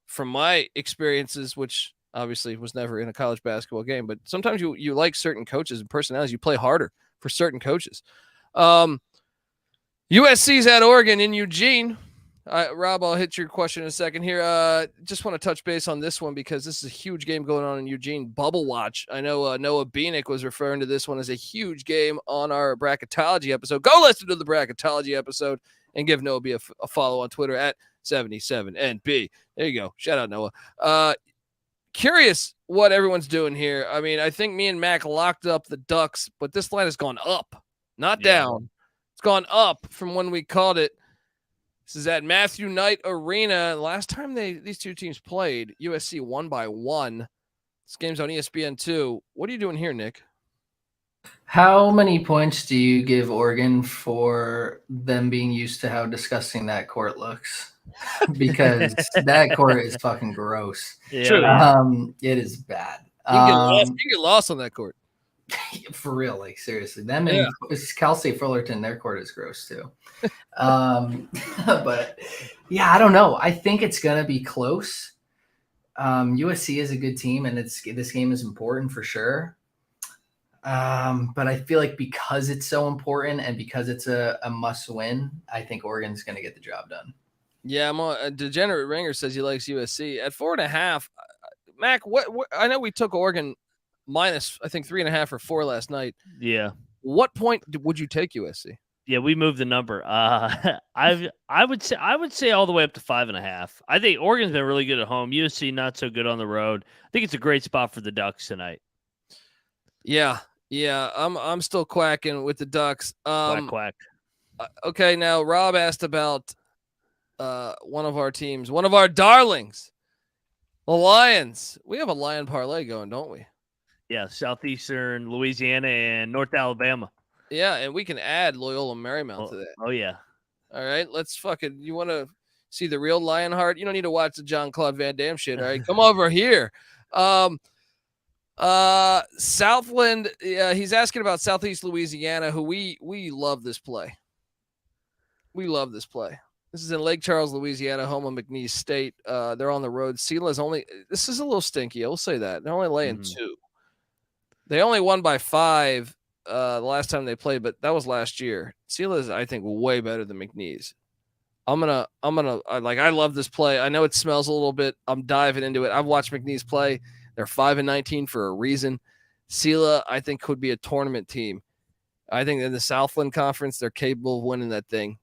from my experiences, which obviously was never in a college basketball game, but sometimes you like certain coaches and personalities. You play harder for certain coaches. USC's at Oregon in Eugene. Rob, I'll hit your question in a second here. Just want to touch base on this one because this is a huge game going on in Eugene. Bubble watch. I know Noah Beanick was referring to this one as a huge game on our bracketology episode. Go listen to the bracketology episode and give Noah B a follow on Twitter at 77NB. There you go. Shout out, Noah. Curious what everyone's doing here. I mean, I think me and Mac locked up the Ducks, but this line has gone up, not down. It's gone up from when we called it. This is at Matthew Knight Arena. Last time these two teams played, USC won by 1. This game's on ESPN2. What are you doing here, Nick? How many points do you give Oregon for them being used to how disgusting that court looks? Because that court is fucking gross. Yeah. It is bad. You get lost on that court. For real, like seriously. Them and Cal State Fullerton, their court is gross too. But yeah, I don't know. I think it's gonna be close. USC is a good team, and this game is important for sure. But I feel like because it's so important and because it's a must win, I think Oregon's gonna get the job done. Yeah, I'm a Degenerate Ringer says he likes USC at 4.5. Mac, what I know we took Oregon minus, I think 3.5 or 4 last night. Yeah. What point would you take USC? Yeah, we moved the number. I would say all the way up to 5.5. I think Oregon's been really good at home. USC not so good on the road. I think it's a great spot for the Ducks tonight. Yeah. I'm still quacking with the Ducks. Quack. Okay, now Rob asked about one of our teams, one of our darlings, the Lions. We have a Lion parlay going, don't we? Yeah, Southeastern Louisiana and North Alabama. Yeah, and we can add Loyola Marymount to that. Oh, yeah. All right, let's you want to see the real Lionheart? You don't need to watch the John Claude Van Damme shit, all right? Come over here. Southland, he's asking about Southeast Louisiana, who we love this play. We love this play. This is in Lake Charles, Louisiana, home of McNeese State. They're on the road. Sila's this is a little stinky. I will say that. They're only laying 2. They only won by 5 the last time they played, but that was last year. Sila is, I think, way better than McNeese. I love this play. I know it smells a little bit. I'm diving into it. I've watched McNeese play. They're 5-19 for a reason. Sila, I think, could be a tournament team. I think in the Southland Conference, they're capable of winning that thing.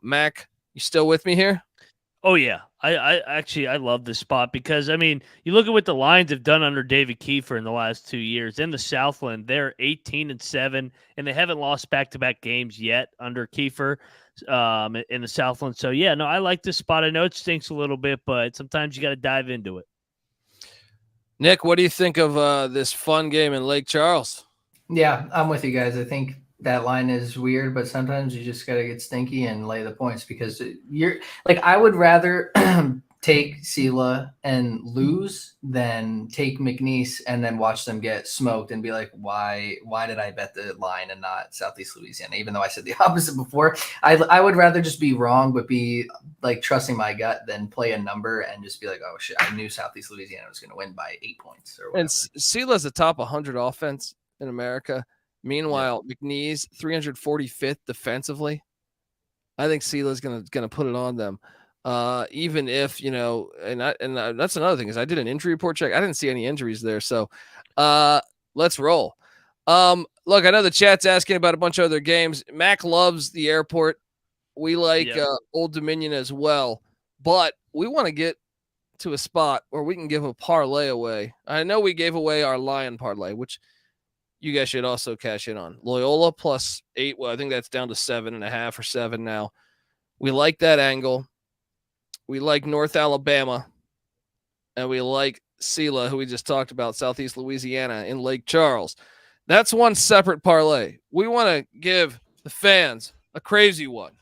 Mac, you still with me here? Oh yeah, I love this spot because I mean you look at what the Lions have done under David Kiefer in the last 2 years in the Southland. They're 18-7, and they haven't lost back-to-back games yet under Kiefer in the Southland. So yeah, no, I like this spot. I know it stinks a little bit, but sometimes you got to dive into it. Nick, what do you think of this fun game in Lake Charles? Yeah, I'm with you guys. I think that line is weird, but sometimes you just got to get stinky and lay the points because you're like, I would rather take Sela and lose than take McNeese and then watch them get smoked and be like, why did I bet the line and not Southeast Louisiana? Even though I said the opposite before, I would rather just be wrong, but be like trusting my gut than play a number and just be like, oh shit, I knew Southeast Louisiana was going to win by 8 points or whatever. And Sela's a top 100 offense in America. Meanwhile, McNeese 345th defensively. I think Sela's gonna put it on them. Even if, you know, and that's another thing is I did an injury report check. I didn't see any injuries there. So let's roll. Look, I know the chat's asking about a bunch of other games. Mac loves the airport. We like Old Dominion as well, but we want to get to a spot where we can give a parlay away. I know we gave away our Lion parlay, which you guys should also cash in on. Loyola +8. Well, I think that's down to 7.5 or 7 now. We like that angle. We like North Alabama. And we like Sela, who we just talked about, Southeast Louisiana in Lake Charles. That's one separate parlay. We want to give the fans a crazy one.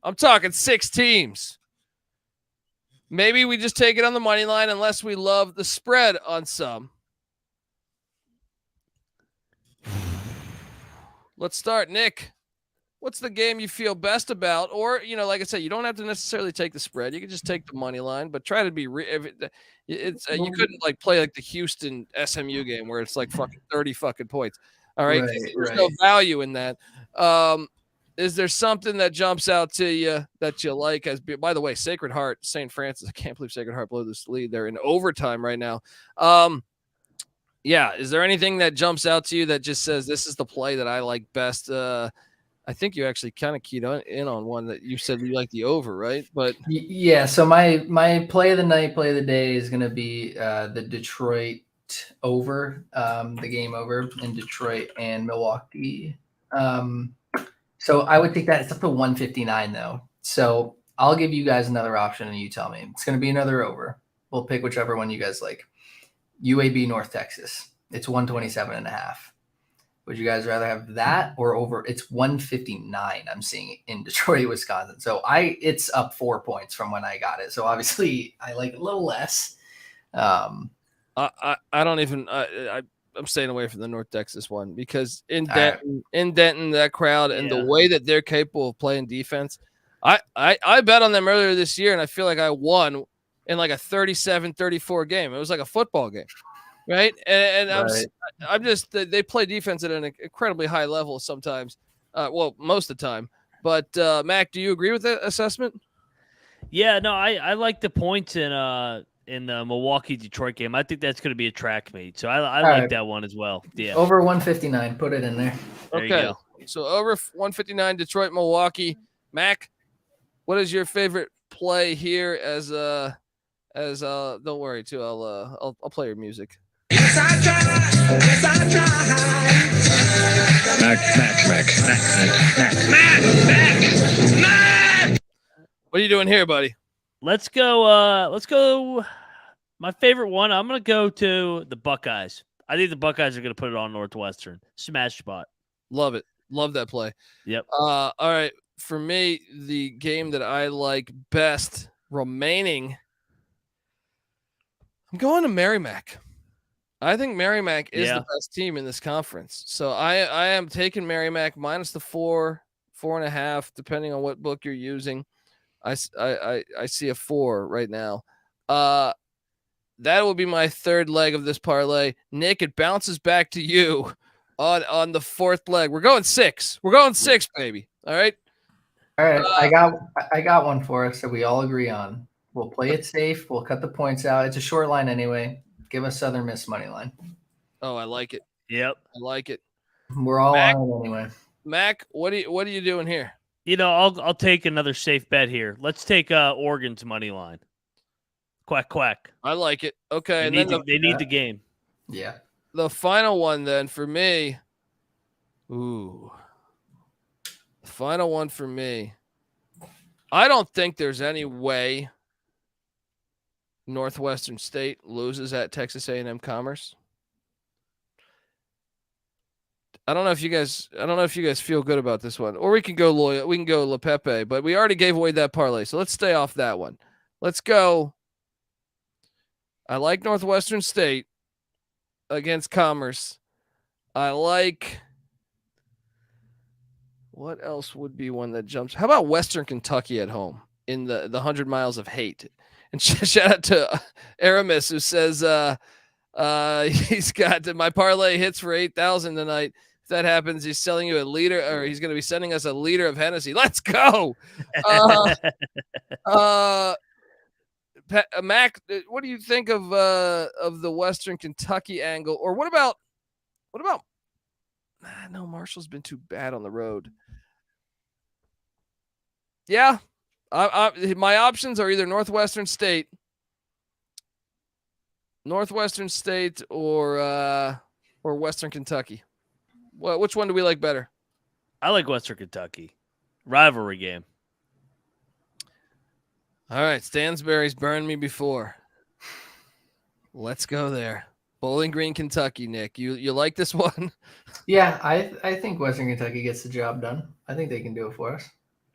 I'm talking 6 teams. Maybe we just take it on the money line unless we love the spread on some. Let's start, Nick. What's the game you feel best about? Or, you know, like I said, you don't have to necessarily take the spread. You can just take the money line, but try to be you couldn't like play like the Houston SMU game where it's like fucking 30 fucking points. All right. There's no value in that. Is there something that jumps out to you that you like? By the way, Sacred Heart, St. Francis. I can't believe Sacred Heart blew this lead. They're in overtime right now. Yeah. Is there anything that jumps out to you that just says this is the play that I like best? I think you actually kind of keyed in on one that you said you like the over, right? But yeah, so my play of the night, play of the day is going to be the Detroit over, the game over in Detroit and Milwaukee. So I would take that. It's up to 159 though. So I'll give you guys another option and you tell me. It's going to be another over. We'll pick whichever one you guys like. UAB North Texas. It's 127.5. Would you guys rather have that or over? It's 159. I'm seeing in Detroit, Wisconsin. So it's up 4 points from when I got it. So obviously I like it a little less. I don't even. I'm staying away from the North Texas one because in Denton, that crowd and the way that they're capable of playing defense, I bet on them earlier this year and I feel like I won in like a 37-34 game. It was like a football game. Right. And I'm just, they play defense at an incredibly high level sometimes. Well, most of the time. But Mac, do you agree with that assessment? Yeah, no, I like the points in the Milwaukee Detroit game. I think that's going to be a track meet. So I like that one as well. Yeah. Over 159. Put it in there. Okay. So over 159 Detroit, Milwaukee. Mac, what is your favorite play here as don't worry too. I'll play your music. Yes, I tried. Yes, I tried. Mac. What are you doing here, buddy? Let's go. My favorite one. I'm going to go to the Buckeyes. I think the Buckeyes are going to put it on Northwestern. Smash spot. Love it. Love that play. Yep. All right. For me, the game that I like best remaining, I'm going to Merrimack. I think Merrimack is the best team in this conference. So I am taking Merrimack minus the 4.5, depending on what book you're using. I see a 4 right now. That will be my third leg of this parlay. Nick, it bounces back to you on the fourth leg. We're going 6. We're going 6, baby. All right. All right. I got one for us that we all agree on. We'll play it safe. We'll cut the points out. It's a short line anyway. Give us Southern Miss money line. Oh, I like it. Yep. I like it. We're all on it anyway. Mac, what are you doing here? I'll take another safe bet here. Let's take Oregon's money line. Quack quack. I like it. Okay, They need the game. Yeah. The final one then for me. Ooh. The final one for me. I don't think there's any way Northwestern State loses at Texas A&M Commerce. I don't know if you guys feel good about this one, or we can go La Pepe, but we already gave away that parlay, so let's stay off that one. Let's go. I like Northwestern State against Commerce. I like. What else would be one that jumps? How about Western Kentucky at home in the 100 miles of hate? And shout out to Aramis, who says he's got my parlay hits for 8,000 tonight. If that happens, he's selling you a liter, or he's going to be sending us a liter of Hennessy. Let's go. Mac, what do you think of the Western Kentucky angle? Or what about? No, Marshall's been too bad on the road. Yeah, my options are either Northwestern State, or Western Kentucky. Which one do we like better? I like Western Kentucky. Rivalry game. All right, Stansbury's burned me before. Let's go there. Bowling Green, Kentucky, Nick. You like this one? Yeah, I think Western Kentucky gets the job done. I think they can do it for us.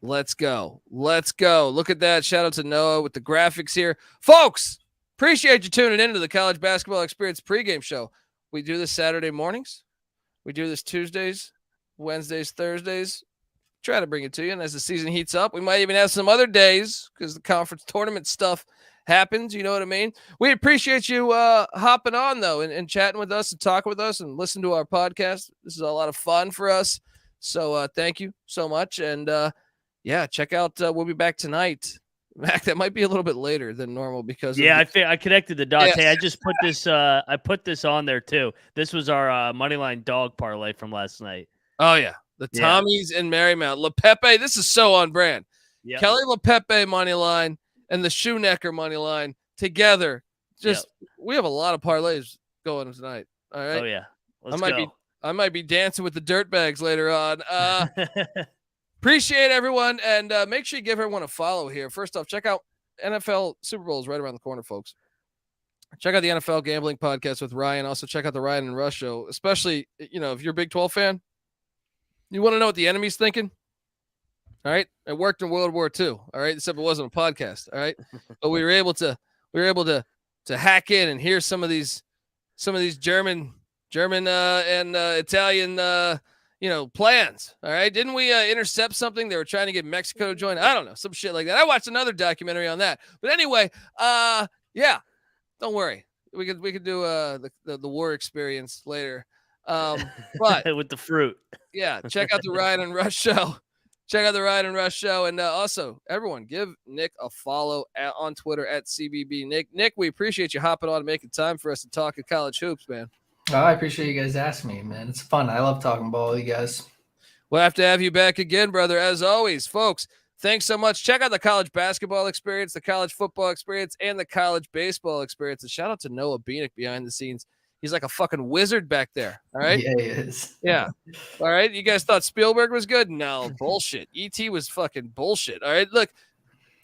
Let's go. Look at that. Shout out to Noah with the graphics here. Folks, appreciate you tuning into the College Basketball Experience pregame show. We do this Saturday mornings. We do this Tuesdays, Wednesdays, Thursdays. Try to bring it to you. And as the season heats up, we might even have some other days because the conference tournament stuff happens. You know what I mean? We appreciate you hopping on, though, and chatting with us and talking with us and listening to our podcast. This is a lot of fun for us. So thank you so much. And, check out we'll be back tonight. Mac, that might be a little bit later than normal because I connected the dots. Yes. Hey, I just put this I put this on there too. This was our moneyline dog parlay from last night. Oh yeah, the Tommies and Marymount. La Pepe, this is so on brand. Yep. Kelly La Pepe money line and the Shoenecker money line together. We have a lot of parlays going tonight. All right. Oh yeah. Let's go. I might be dancing with the dirtbags later on. Appreciate everyone, and make sure you give everyone a follow here. First off, check out NFL Super Bowl is right around the corner, folks. Check out the NFL Gambling Podcast with Ryan. Also, check out the Ryan and Rush Show, especially, if you're a Big 12 fan. You want to know what the enemy's thinking? All right. It worked in World War II. All right. Except it wasn't a podcast. All right. But we were able to hack in and hear some of these German and Italian plans. All right. Didn't we intercept something? They were trying to get Mexico to join. I don't know. Some shit like that. I watched another documentary on that. But anyway, don't worry. We could do the war experience later. But with the fruit. Yeah. Check out the Ryan and Rush Show. And also, everyone, give Nick a follow on Twitter at CBB. Nick, we appreciate you hopping on and making time for us to talk at college hoops, man. Oh, I appreciate you guys asking me, man. It's fun. I love talking ball with you guys. We'll have to have you back again, brother. As always, folks, thanks so much. Check out the college basketball experience, the college football experience, and the college baseball experience. And shout out to Noah Beanick behind the scenes. He's like a fucking wizard back there. All right. Yeah, he is. Yeah. All right. You guys thought Spielberg was good? No, bullshit. E.T. was fucking bullshit. All right. Look,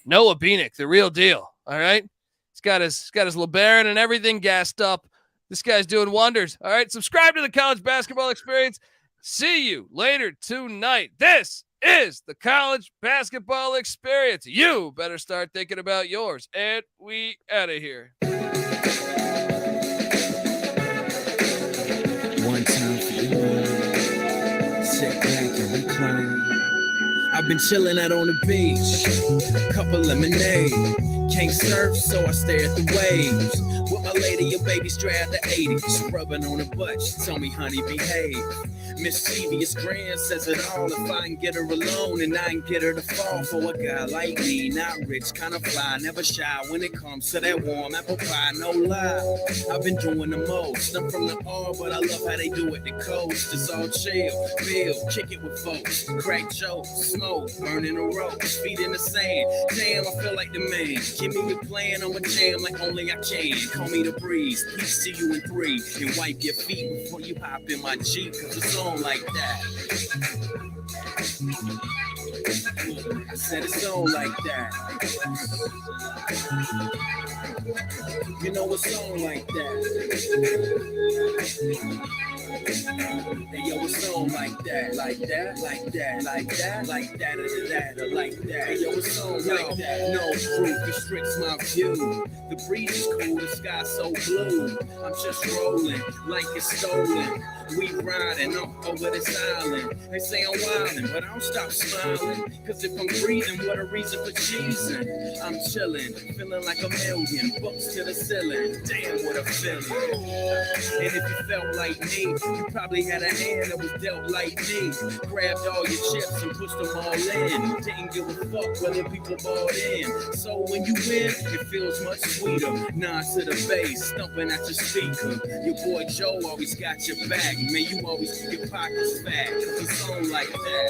Noah Beanick, the real deal. All right. He's got his LeBaron and everything gassed up. This guy's doing wonders. All right. Subscribe to the College Basketball Experience. See you later tonight. This is the College Basketball Experience. You better start thinking about yours. And we out of here. One time for you. Sit back and recline. I've been chilling out on the beach. Couple lemonade. Can't surf, so I stare at the waves. With my later, your baby's strapped to 80. She rubbing on her butt, she told me, honey, behave. Mischievous grand says it all. If I can get her alone and I can get her to fall for a guy like me, not rich, kind of fly, never shy when it comes to that warm apple pie, no lie. I've been doing the most. I'm from the R, but I love how they do it the coast. It's all chill, feel, kick it with folks, crack jokes, smoke, burning the ropes, feet in the sand. Damn, I feel like the man. Give me your plan, I'ma jam like only I can. Call me the breeze, peace to you in 3, and wipe your feet before you hop in my Jeep, cause it's on like that. I said it's on like that. You know it's on like that. Hey yo, it's on like that, like that, like that, like that, like that, like that. Hey yo, it's on like that. No proof restricts my view. The breeze is cool, the sky so blue. I'm just rolling like it's stolen. We riding up over this island. They say I'm wildin', but I don't stop smiling. Cause if I'm breathing, what a reason for cheesing. I'm chillin', feeling like a million bucks to the ceiling. Damn, what a feeling. And if you felt like me, you probably had a hand that was dealt like me. Grabbed all your chips and pushed them all in. Didn't give a fuck whether people bought in. So when you win, it feels much sweeter. Nod to the bass, thumping at your speaker. Your boy Joe always got your back. Man, you always keep your pockets fat. Cause it's on like that.